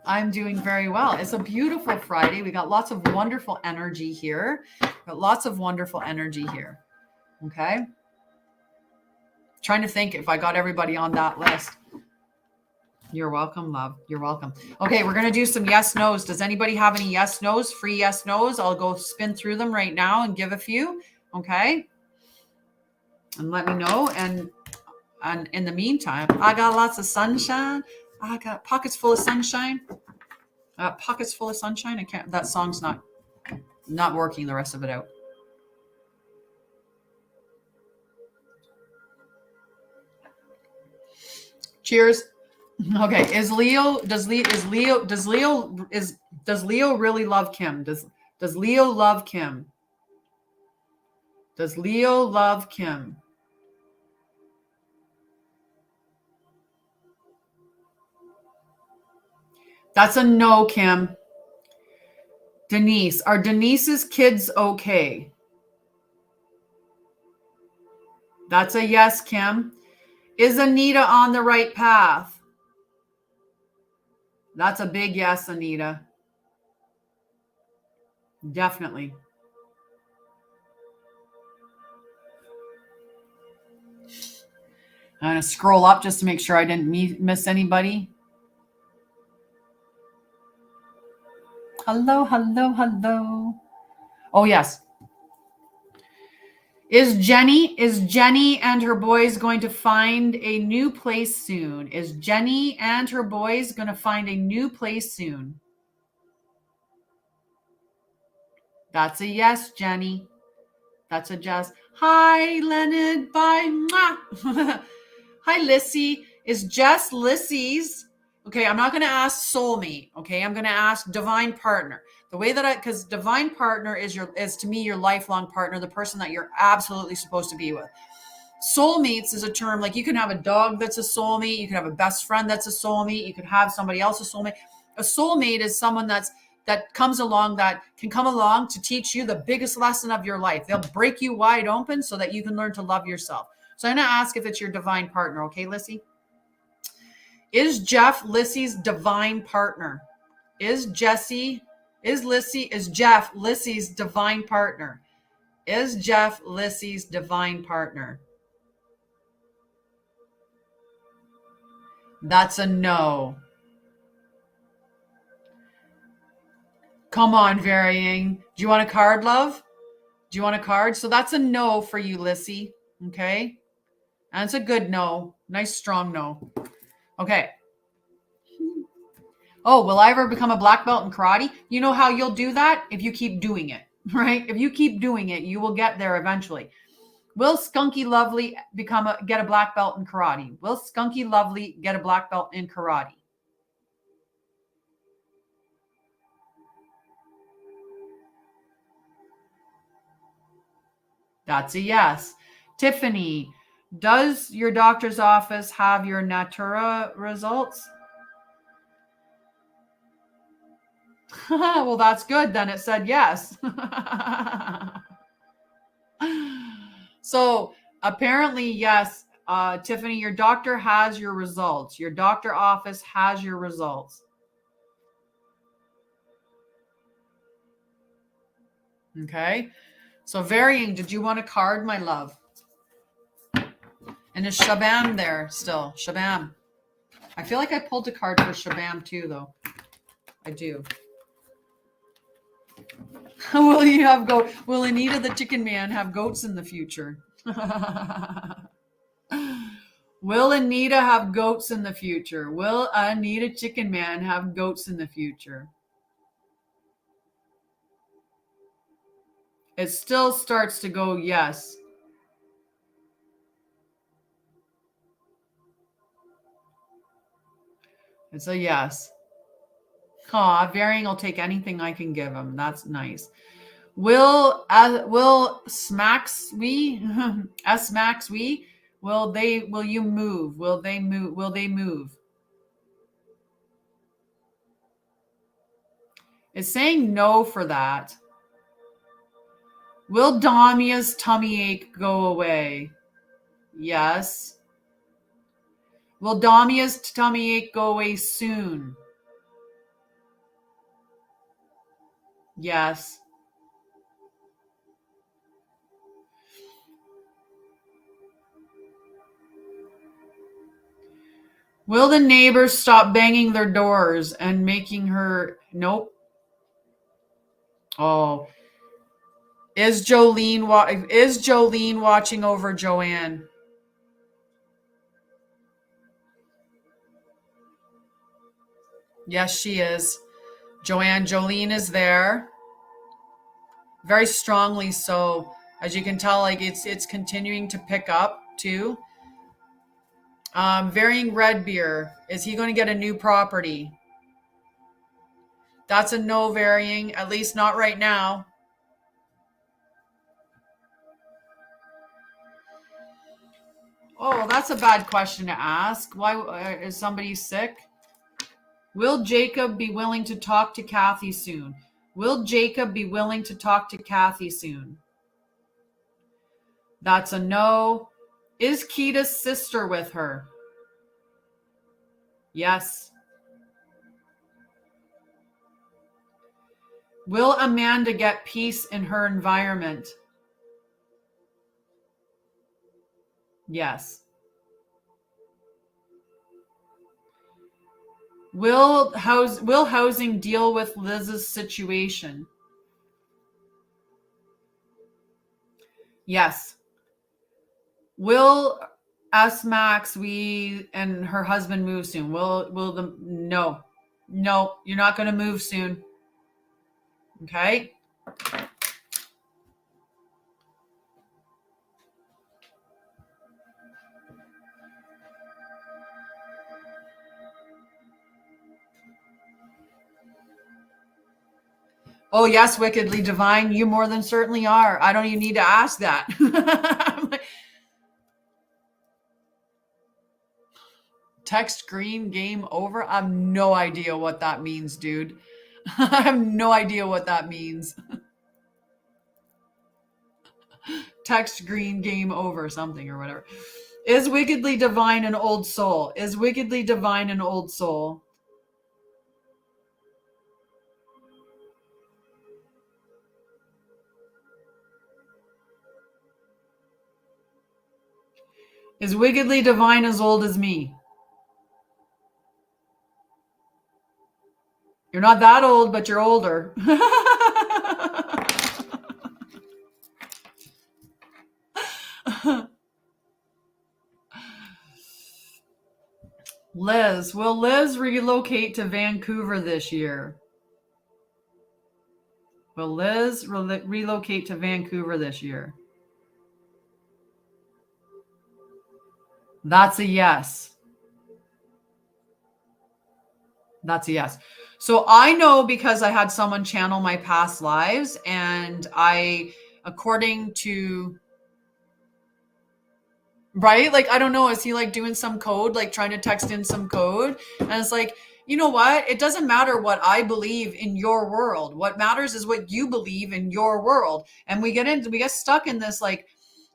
I'm doing very well. It's a beautiful Friday. We got lots of wonderful energy here. Okay. Trying to think if I got everybody on that list. You're welcome, love. You're welcome. Okay, we're going to do some yes, no's. Does anybody have any yes, no's? Free yes, no's? I'll go spin through them right now and give a few. Okay. And let me know. And in the meantime, I got lots of sunshine. I got pockets full of sunshine. Pockets full of sunshine. I can't. That song's not working. The rest of it out. Cheers. Okay. Does Leo really love Kim? Does Leo love Kim? Does Leo love Kim? That's a no, Kim. Denise, are Denise's kids okay? That's a yes, Kim. Is Anita on the right path? That's a big yes, Anita. Definitely. I'm going to scroll up just to make sure I didn't miss anybody. Hello, hello, hello. Oh, yes. Is Jenny and her boys going to find a new place soon? Is Jenny and her boys going to find a new place soon? That's a yes, Jenny. That's a yes. Hi, Leonard. Bye. Hi, Lissy. Is Jess Lissy's? Okay, I'm not going to ask soulmate. Okay, I'm going to ask divine partner. The way that because divine partner is to me your lifelong partner, the person that you're absolutely supposed to be with. Soulmates is a term like you can have a dog that's a soulmate, you can have a best friend that's a soulmate, you can have somebody else a soulmate. A soulmate is someone that can come along to teach you the biggest lesson of your life. They'll break you wide open so that you can learn to love yourself. So I'm going to ask if it's your divine partner. Okay, Lissy? Is Jeff Lissy's divine partner? Is Jeff Lissy's divine partner? Is Jeff Lissy's divine partner? That's a no. Come on, varying. Do you want a card, love? Do you want a card? So that's a no for you, Lissy. Okay. And it's a good no. Nice, strong no. Okay. Oh, will I ever become a black belt in karate? You know how you'll do that? If you keep doing it, right? If you keep doing it, you will get there eventually. Will Skunky Lovely get a black belt in karate? Will Skunky Lovely get a black belt in karate? That's a yes. Tiffany, does your doctor's office have your Natura results? Well, that's good. Then it said yes. So apparently, yes, Tiffany, your doctor has your results. Your doctor office has your results. Okay. So varying, did you want a card, my love? And is Shabam there still? Shabam. I feel like I pulled a card for Shabam too, though. I do. Will you have goat? Will Anita the Chicken Man have goats in the future? Will Anita have goats in the future? Will Anita Chicken Man have goats in the future? It still starts to go yes. It's a yes. Varying will take anything I can give him. That's nice. Will Smacks will you move? Will they move? It's saying no for that. Will Damia's tummy ache go away? Yes. Will Damia's tummy ache go away soon? Yes. Will the neighbors stop banging their doors and making her... Nope. Oh. Is Jolene watching over Joanne? Yes, she is. Jolene is there. Very strongly so. As you can tell, like it's continuing to pick up too. Varying red beer. Is he going to get a new property? That's a no, varying, at least not right now. Oh, that's a bad question to ask. Why is somebody sick? Will Jacob be willing to talk to Kathy soon? Will Jacob be willing to talk to Kathy soon? That's a no. Is Kita's sister with her? Yes. Will Amanda get peace in her environment? Yes. Will housing deal with Liz's situation? Yes. Will Max and her husband move soon? No, you're not going to move soon. Okay. Oh, yes, wickedly divine. You more than certainly are. I don't even need to ask that. Text green game over. I have no idea what that means, dude. I have no idea what that means. Text green game over something or whatever. Is wickedly divine an old soul? Is wickedly divine an old soul? Is wickedly divine as old as me? You're not that old, but you're older. Liz, will Liz relocate to Vancouver this year? Will Liz relocate to Vancouver this year? That's a yes. That's a yes. So I know because I had someone channel my past lives, and according to, right? Like, I don't know. Is he like doing some code, like trying to text in some code? And it's like, you know what? It doesn't matter what I believe in your world. What matters is what you believe in your world. And we get stuck in this, like,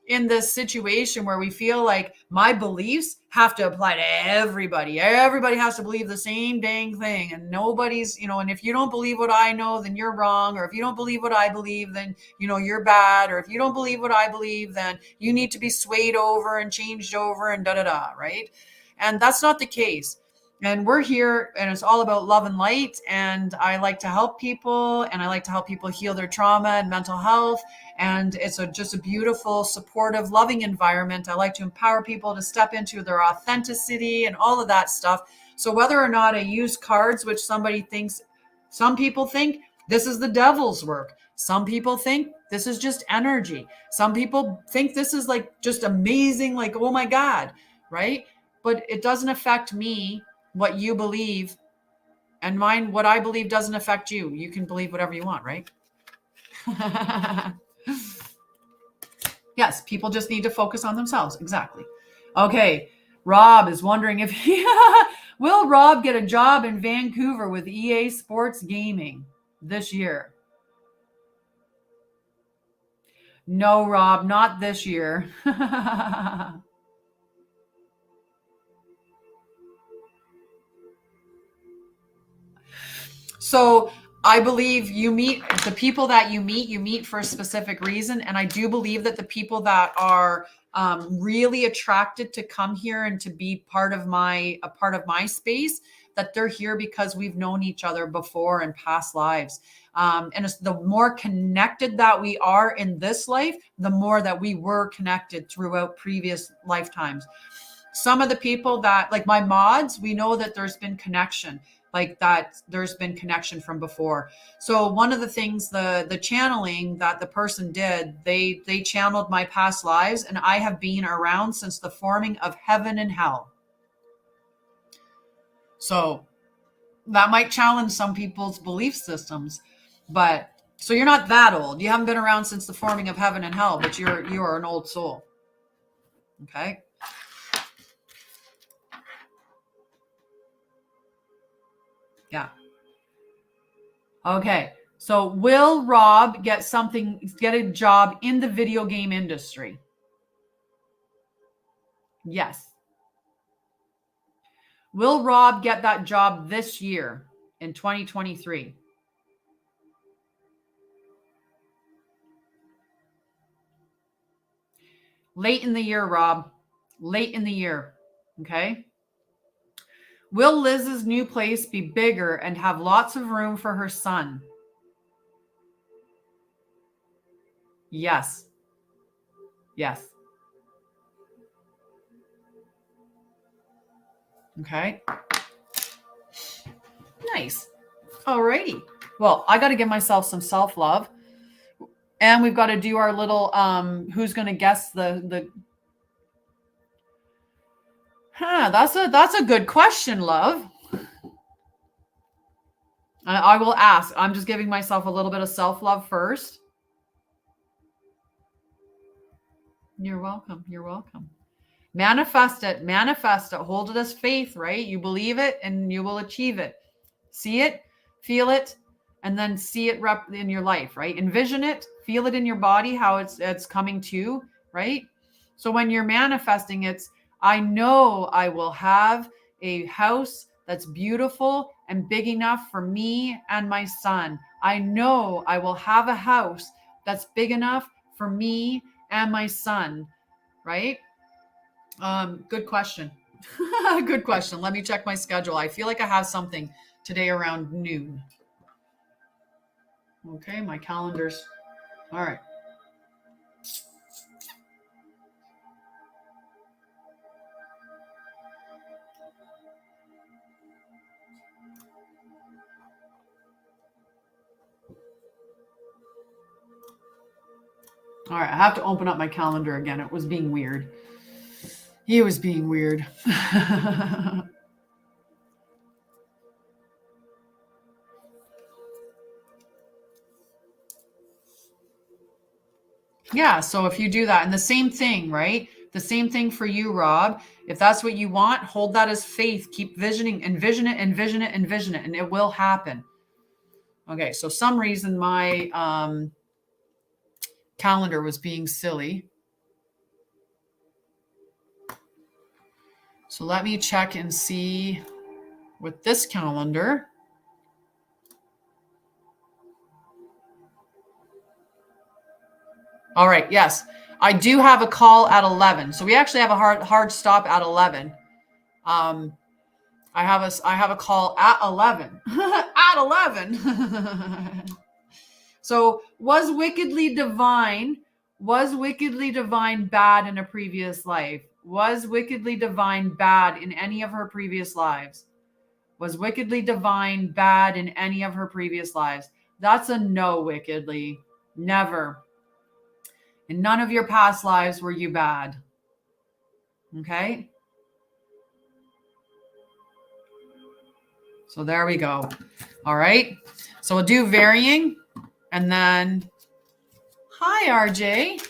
in this situation where we feel like my beliefs have to apply to everybody. Everybody has to believe the same dang thing, and nobody's, and if you don't believe what I know, then you're wrong. Or if you don't believe what I believe, then, you're bad. Or if you don't believe what I believe, then you need to be swayed over and changed over and right? And that's not the case. And we're here, and it's all about love and light. And I like to help people, and I like to help people heal their trauma and mental health. And it's just a beautiful, supportive, loving environment. I like to empower people to step into their authenticity and all of that stuff. So whether or not I use cards, which some people think this is the devil's work. Some people think this is just energy. Some people think this is like just amazing, like, oh my God, right? But it doesn't affect me. What you believe and mine, what I believe doesn't affect you. You can believe whatever you want, right? Yes, people just need to focus on themselves. Exactly. Okay. Rob is wondering if will Rob get a job in Vancouver with EA Sports Gaming this year? No, Rob, not this year. So I believe the people that you meet for a specific reason. And I do believe that the people that are really attracted to come here and to be a part of my space, that they're here because we've known each other before in past lives. And it's the more connected that we are in this life, the more that we were connected throughout previous lifetimes. Some of the people that, like my mods, we know that there's been connection, like that there's been connection from before. So one of the things, the channeling that the person did, they channeled my past lives, and I have been around since the forming of heaven and hell. So that might challenge some people's belief systems, but so you're not that old. You haven't been around since the forming of heaven and hell, but you are an old soul. Okay. Yeah. Okay. So will Rob get a job in the video game industry? Yes. Will Rob get that job this year in 2023? Late in the year, Rob. Late in the year. Okay. Will Liz's new place be bigger and have lots of room for her son? Yes. Yes. Okay. Nice. Alrighty. Well, I got to give myself some self-love. And we've got to do our little who's going to guess the that's a good question, love. I will ask. I'm just giving myself a little bit of self-love first. You're welcome. You're welcome. Manifest it. Manifest it. Hold it as faith, right? You believe it and you will achieve it. See it, feel it, and then see it in your life, right? Envision it, feel it in your body, how it's coming to, right? So when you're manifesting, it's, I know I will have a house that's beautiful and big enough for me and my son. I know I will have a house that's big enough for me and my son, right? Good question. Good question. Let me check my schedule. I feel like I have something today around noon. Okay, my calendar's all right. All right, I have to open up my calendar again. It was being weird. He was being weird. Yeah, so if you do that, and the same thing, right? The same thing for you, Rob. If that's what you want, hold that as faith. Keep visioning, envision it, envision it, envision it, and it will happen. Okay, so some reason my calendar was being silly. So let me check and see with this calendar. All right, yes. I do have a call at 11. So we actually have a hard stop at 11. I have a call at 11. At 11. So was wickedly divine bad in a previous life? Was wickedly divine bad in any of her previous lives? Was wickedly divine bad in any of her previous lives? That's a no, wickedly. Never. In none of your past lives were you bad. Okay? So there we go. All right. So we'll do varying. And then, hi, RJ.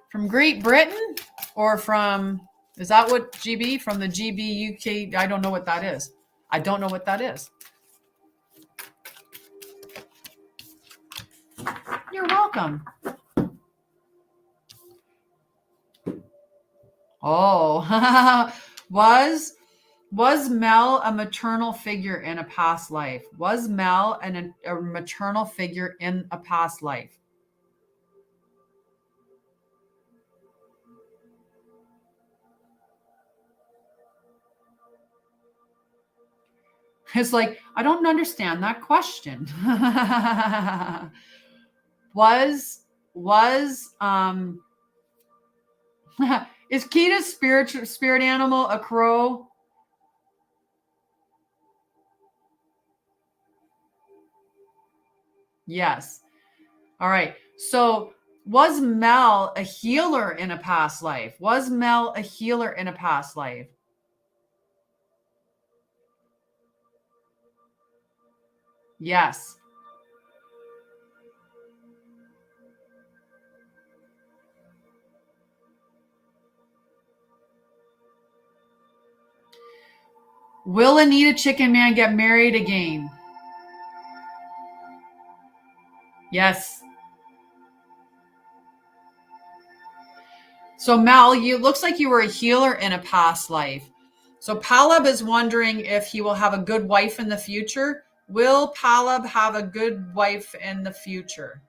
From Great Britain or from, is that what GB? From the GB UK? I don't know what that is. I don't know what that is. You're welcome. Oh, was Mel a maternal figure in a past life? Was Mel a maternal figure in a past life? It's like, I don't understand that question. was is Kita's spirit animal a crow? Yes. All right. So was Mel a healer in a past life? Was Mel a healer in a past life? Yes. Will Anita Chicken Man get married again? Yes. So Mel, you looks like you were a healer in a past life. So Palab is wondering if he will have a good wife in the future. Will Palab have a good wife in the future?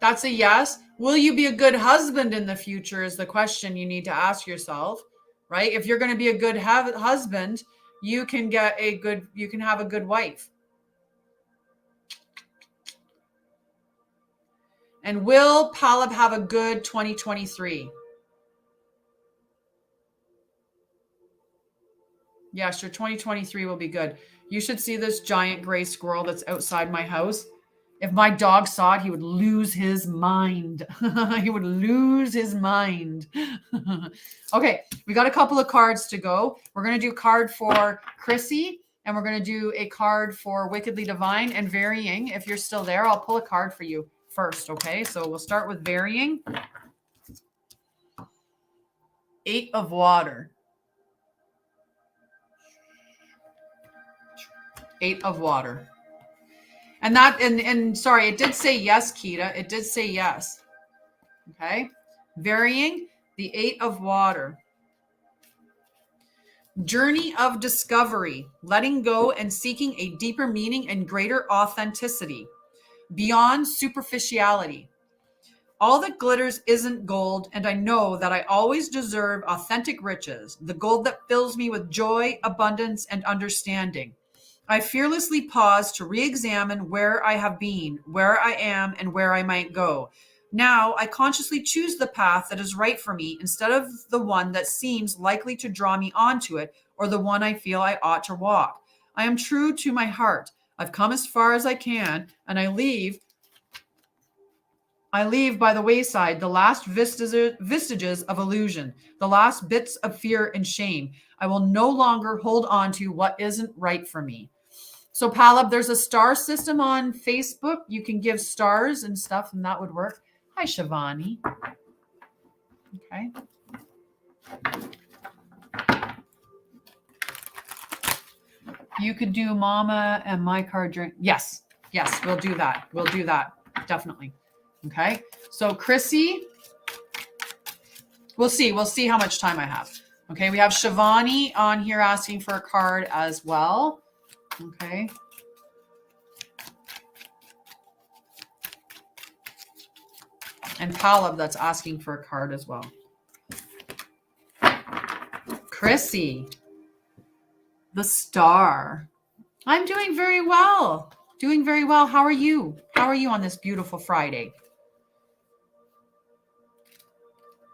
That's a yes. Will you be a good husband in the future is the question you need to ask yourself, right? If you're going to be a good husband, you can have a good wife. And will Palab have a good 2023? Yes, your 2023 will be good. You should see this giant gray squirrel that's outside my house. If my dog saw it, he would lose his mind. He would lose his mind. Okay, we got a couple of cards to go. We're going to do a card for Chrissy, and we're going to do a card for Wickedly Divine and Varying. If you're still there, I'll pull a card for you first, okay? So we'll start with Varying. 8 of Water. 8 of Water. And sorry, it did say yes, Kita. It did say yes. Okay. Varying, the 8 of Water. Journey of discovery, letting go and seeking a deeper meaning and greater authenticity, beyond superficiality. All that glitters isn't gold, and I know that I always deserve authentic riches, the gold that fills me with joy, abundance, and understanding. I fearlessly pause to re-examine where I have been, where I am, and where I might go. Now, I consciously choose the path that is right for me instead of the one that seems likely to draw me onto it or the one I feel I ought to walk. I am true to my heart. I've come as far as I can, and I leave by the wayside the last vestiges of illusion, the last bits of fear and shame. I will no longer hold on to what isn't right for me. So Palab, there's a star system on Facebook. You can give stars and stuff, and that would work. Hi, Shivani. Okay. You could do Mama and my card drink. Yes, we'll do that. We'll do that. Definitely. Okay. So Chrissy, we'll see how much time I have. Okay. We have Shivani on here asking for a card as well. Okay. And Palab that's asking for a card as well. Chrissy, the star. I'm doing very well. Doing very well. How are you? How are you on this beautiful Friday?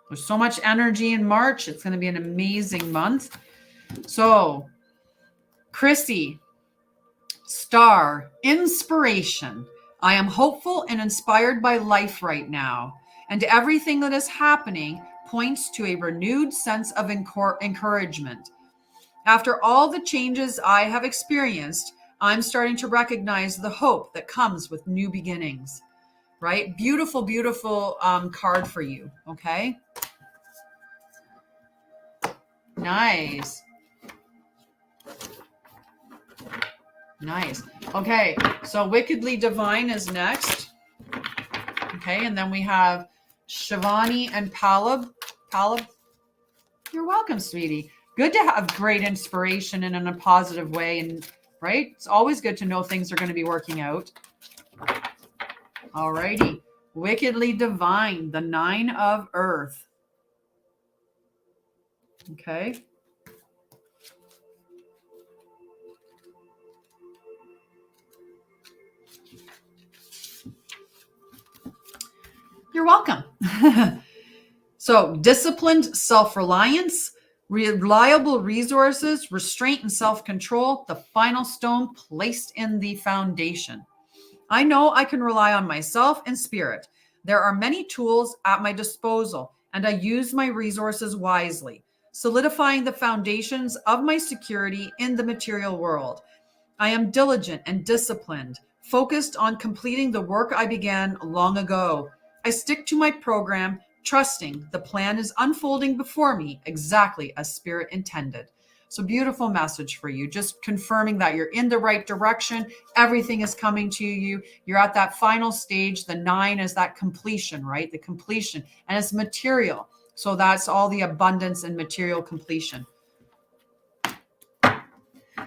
There's so much energy in March. It's going to be an amazing month. So, Chrissy, star, inspiration. I am hopeful and inspired by life right now, and everything that is happening points to a renewed sense of encouragement. After all the changes I have experienced, I'm starting to recognize the hope that comes with new beginnings. Right? Beautiful, beautiful card for you. Okay. Nice. Nice. Okay. So Wickedly Divine is next. Okay. And then we have Shivani and Palab. Palab, you're welcome, sweetie. Good to have great inspiration and in a positive way. And right. It's always good to know things are going to be working out. All righty. Wickedly Divine, the 9 of Earth. Okay. You're welcome. So, disciplined self-reliance, reliable resources, restraint and self-control, the final stone placed in the foundation. I know I can rely on myself and spirit. There are many tools at my disposal, and I use my resources wisely, solidifying the foundations of my security in the material world. I am diligent and disciplined, focused on completing the work I began long ago. I stick to my program, trusting the plan is unfolding before me exactly as Spirit intended. So beautiful message for you. Just confirming that you're in the right direction. Everything is coming to you. You're at that final stage. The 9 is that completion, right? The completion. And it's material. So that's all the abundance and material completion.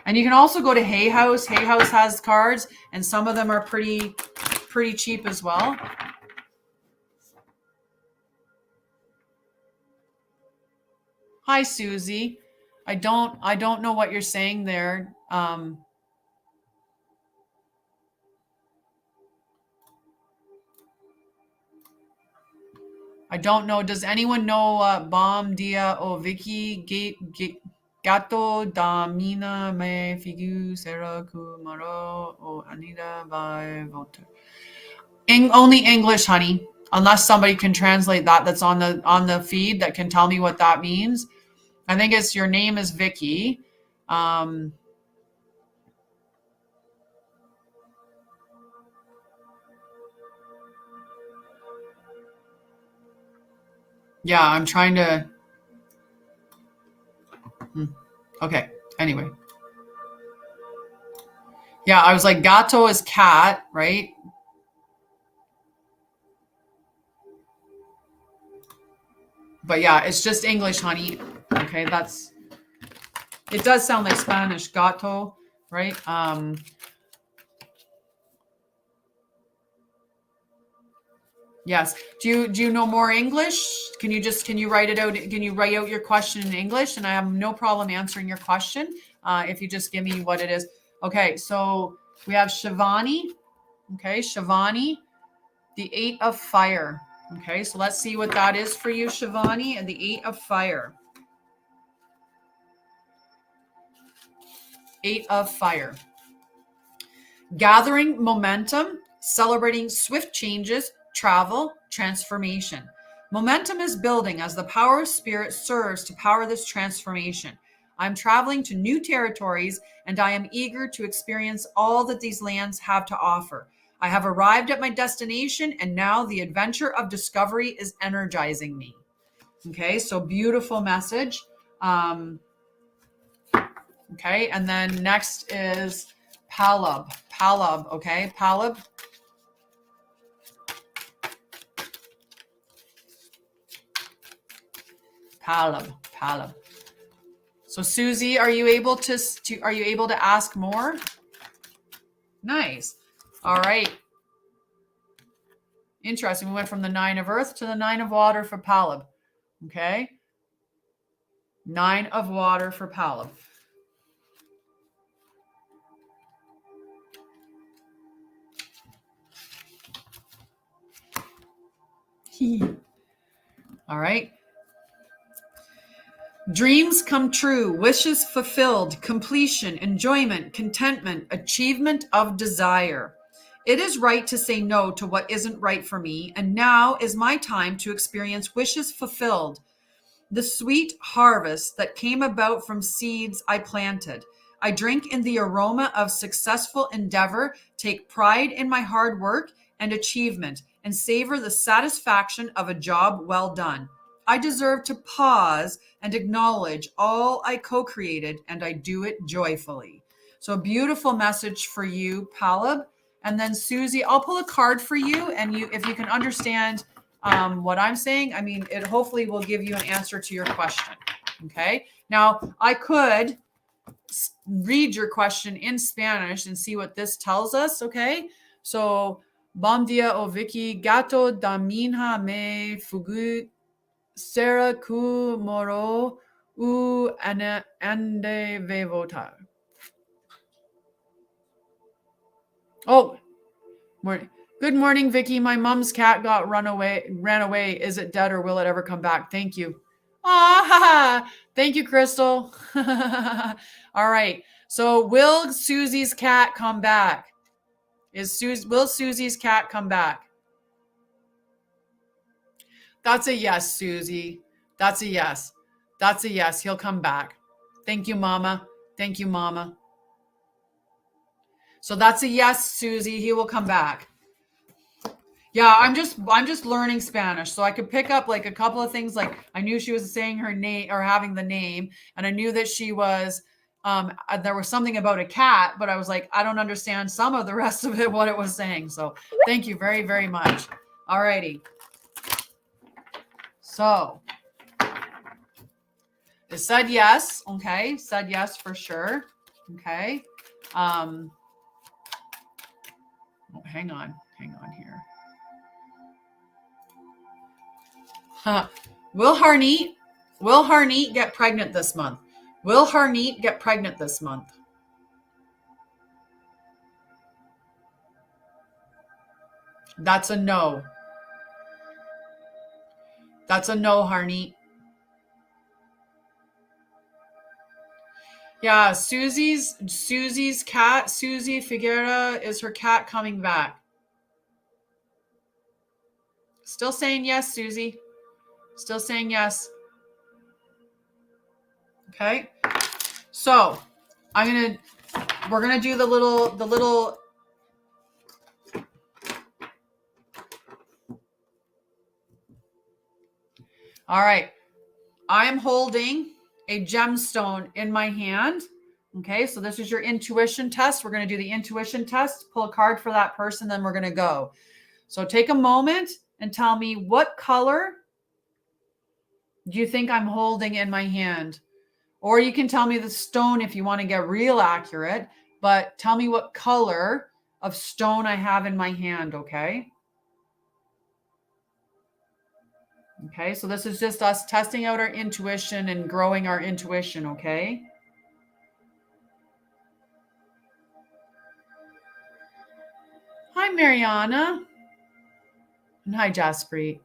And you can also go to Hay House. Hay House has cards, and some of them are pretty cheap as well. Hi, Susie. I don't know what you're saying there. I don't know. Does anyone know Bom Dia o Vicky Gato da Mina Me Figu Sera Kumaro o Anita by Voter? Only English, honey. Unless somebody can translate that. That's on the feed that can tell me what that means. I think it's your name is Vicky. Yeah, I'm trying to. Okay. Anyway. Yeah, I was like, gato is cat, right? But yeah, it's just English, honey. Okay, it does sound like Spanish, gato, right? Yes. Do you know more English? Can you write it out? Can you write out your question in English? And I have no problem answering your question if you just give me what it is. Okay, so we have Shivani. Okay, Shivani, the 8 of fire. Okay, so let's see what that is for you, Shivani, and the 8 of fire. 8 of fire. Gathering momentum, celebrating swift changes, travel, transformation. Momentum is building as the power of spirit serves to power this transformation. I'm traveling to new territories and I am eager to experience all that these lands have to offer. I have arrived at my destination and now the adventure of discovery is energizing me. Okay, so beautiful message. Okay, and then next is Palab. Palab, okay? Palab. Palab. So Susie, are you able to ask more? Nice. All right. Interesting. We went from the 9 of earth to the 9 of water for Palab. Okay. 9 of water for Palab. All right. Dreams come true, wishes fulfilled, completion, enjoyment, contentment, achievement of desire. It is right to say no to what isn't right for me, and now is my time to experience wishes fulfilled. The sweet harvest that came about from seeds I planted. I drink in the aroma of successful endeavor, take pride in my hard work and achievement, and savor the satisfaction of a job well done. I deserve to pause and acknowledge all I co-created, and I do it joyfully. So a beautiful message for you, Palab. And then Susie, I'll pull a card for you, and if you can understand what I'm saying, I mean, it hopefully will give you an answer to your question. Okay. Now I could read your question in Spanish and see what this tells us. Okay. So, bom dia o Vicky, gato da minha me fugu sera ku moro u ande vevota. Oh, morning. Good morning, Vicky. My mom's cat ran away. Is it dead or will it ever come back? Thank you. Ah, thank you, Crystal. All right. So will Susie's cat come back? Will Susie's cat come back? That's a yes, Susie. That's a yes. That's a yes. He'll come back. Thank you, Mama. Thank you, Mama. So that's a yes, Susie. He will come back. Yeah, I'm just learning Spanish, so I could pick up like a couple of things. Like I knew she was saying her name or having the name, and I knew that she was. There was something about a cat, but I was like, I don't understand some of the rest of it, what it was saying. So thank you very, very much. Alrighty. So it said yes. Okay, said yes for sure. Okay. Oh, hang on here. Huh. Will Harneet get pregnant this month? Will Harneet get pregnant this month? That's a no. That's a no, Harneet. Yeah, Susie's cat, Susie Figuera, is her cat coming back? Still saying yes, Susie. Still saying yes. Okay. So we're gonna do the little. All right. I am holding a gemstone in my hand. Okay, so this is your intuition test. We're going to do the intuition test, pull a card for that person, then we're going to go. So take a moment and tell me, what color do you think I'm holding in my hand? Or you can tell me the stone if you want to get real accurate, but tell me what color of stone I have in my hand, okay? Okay, so this is just us testing out our intuition and growing our intuition, okay? Hi, Mariana. And hi, Jaspreet.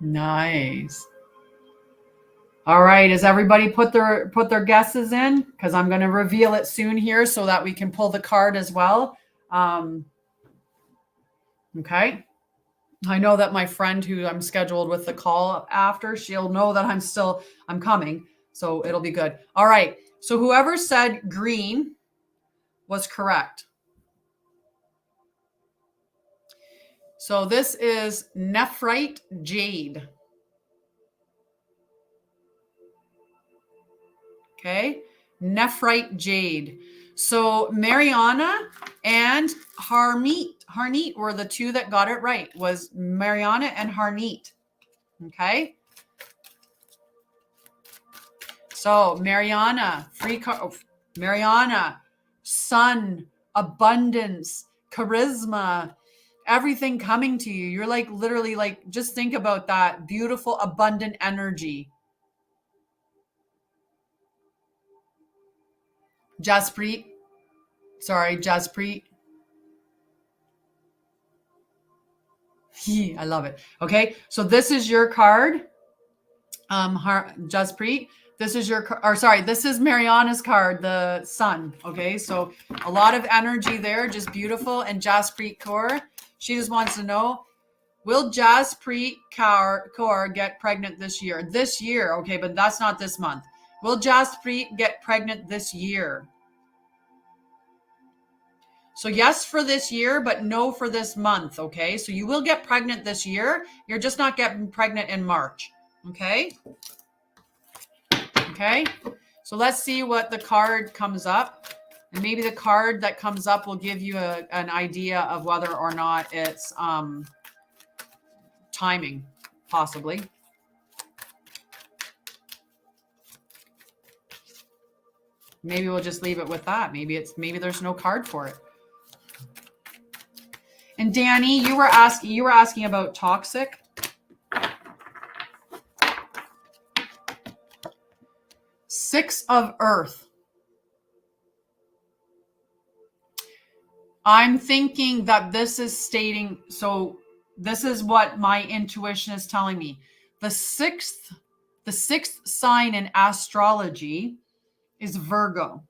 Nice. All right, has everybody put their guesses in? Because I'm going to reveal it soon here so that we can pull the card as well. Okay. I know that my friend who I'm scheduled with the call after, she'll know that I'm coming. So it'll be good. All right. So whoever said green was correct. So this is nephrite jade. Okay. Nephrite jade. So Mariana and Harneet were the two that got it right. Was Mariana and Harneet. Okay. So Mariana, Mariana, sun, abundance, charisma, everything coming to you. You're like literally like, just think about that beautiful, abundant energy. Jaspreet. I love it. Okay. So this is your card. Jaspreet. This is Mariana's card, the sun. Okay. So a lot of energy there, just beautiful. And Jaspreet Kaur, she just wants to know, will Jaspreet Kaur get pregnant this year? This year. Okay. But that's not this month. Will Jaspreet get pregnant this year? So yes for this year, but no for this month, okay? So you will get pregnant this year. You're just not getting pregnant in March, okay? Okay, so let's see what the card comes up. And maybe the card that comes up will give you an idea of whether or not it's timing, possibly. Maybe we'll just leave it with that. Maybe there's no card for it. And Danny, you were asking about toxic. Six of Earth. I'm thinking that this is stating, so this is what my intuition is telling me. The sixth sign in astrology is Virgo.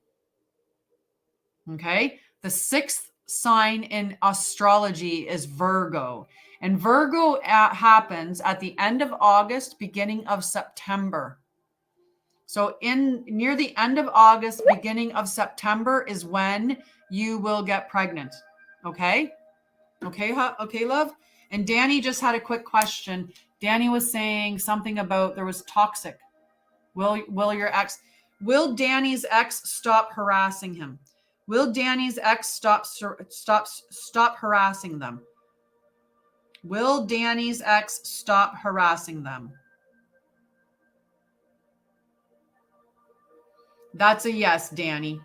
Okay. The 6th sign in astrology is Virgo. And Virgo happens at the end of August, beginning of September. So near the end of August, beginning of September is when you will get pregnant. Okay? Okay, love? And Danny just had a quick question. Danny was saying something about there was toxic. Will Danny's ex stop harassing him? Will Danny's ex stop harassing them? Will Danny's ex stop harassing them? That's a yes, Danny.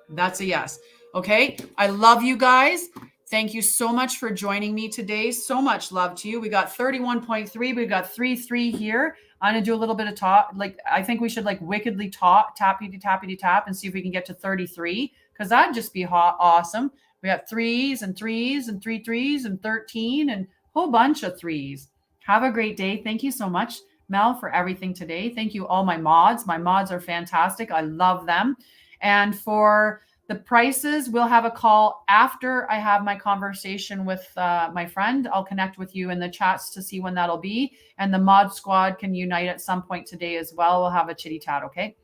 That's a yes. Okay. I love you guys. Thank you so much for joining me today. So much love to you. We got 31.3. We've got 3 here. I'm going to do a little bit of talk. Like, I think we should like wickedly tappity tap and see if we can get to 33, because that'd just be awesome. We got 3s and 3s and 3 3s and 13 and a whole bunch of 3s. Have a great day. Thank you so much, Mel, for everything today. Thank you, all my mods. My mods are fantastic. I love them. And for the prices, we'll have a call after I have my conversation with my friend. I'll connect with you in the chats to see when that'll be. And the mod squad can unite at some point today as well. We'll have a chitty chat, okay?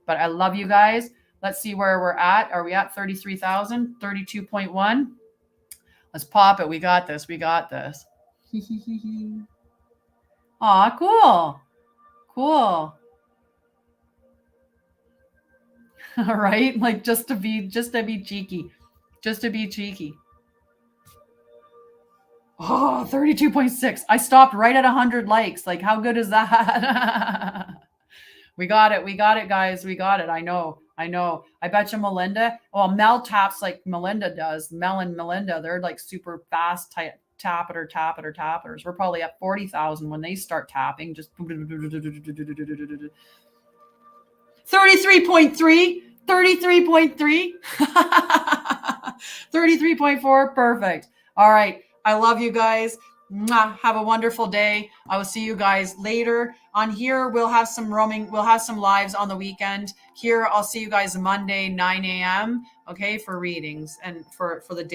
But I love you guys. Let's see where we're at. Are we at 33,000? 32.1? Let's pop it. We got this. We got this. Aw, cool. Cool. All right. Like just to be cheeky. Just to be cheeky. Oh, 32.6. I stopped right at 100 likes. Like, how good is that? We got it. We got it, guys. We got it. I know. I bet you Melinda. Well, Mel taps like Melinda does. Mel and Melinda, they're like super fast tappers. We're probably at 40,000 when they start tapping. Just 33.3, 33.3, 33.4. Perfect. All right. I love you guys. Mwah. Have a wonderful day. I will see you guys later. On here, we'll have some roaming. We'll have some lives on the weekend. Here, I'll see you guys Monday, 9 a.m. Okay, for readings and for the day.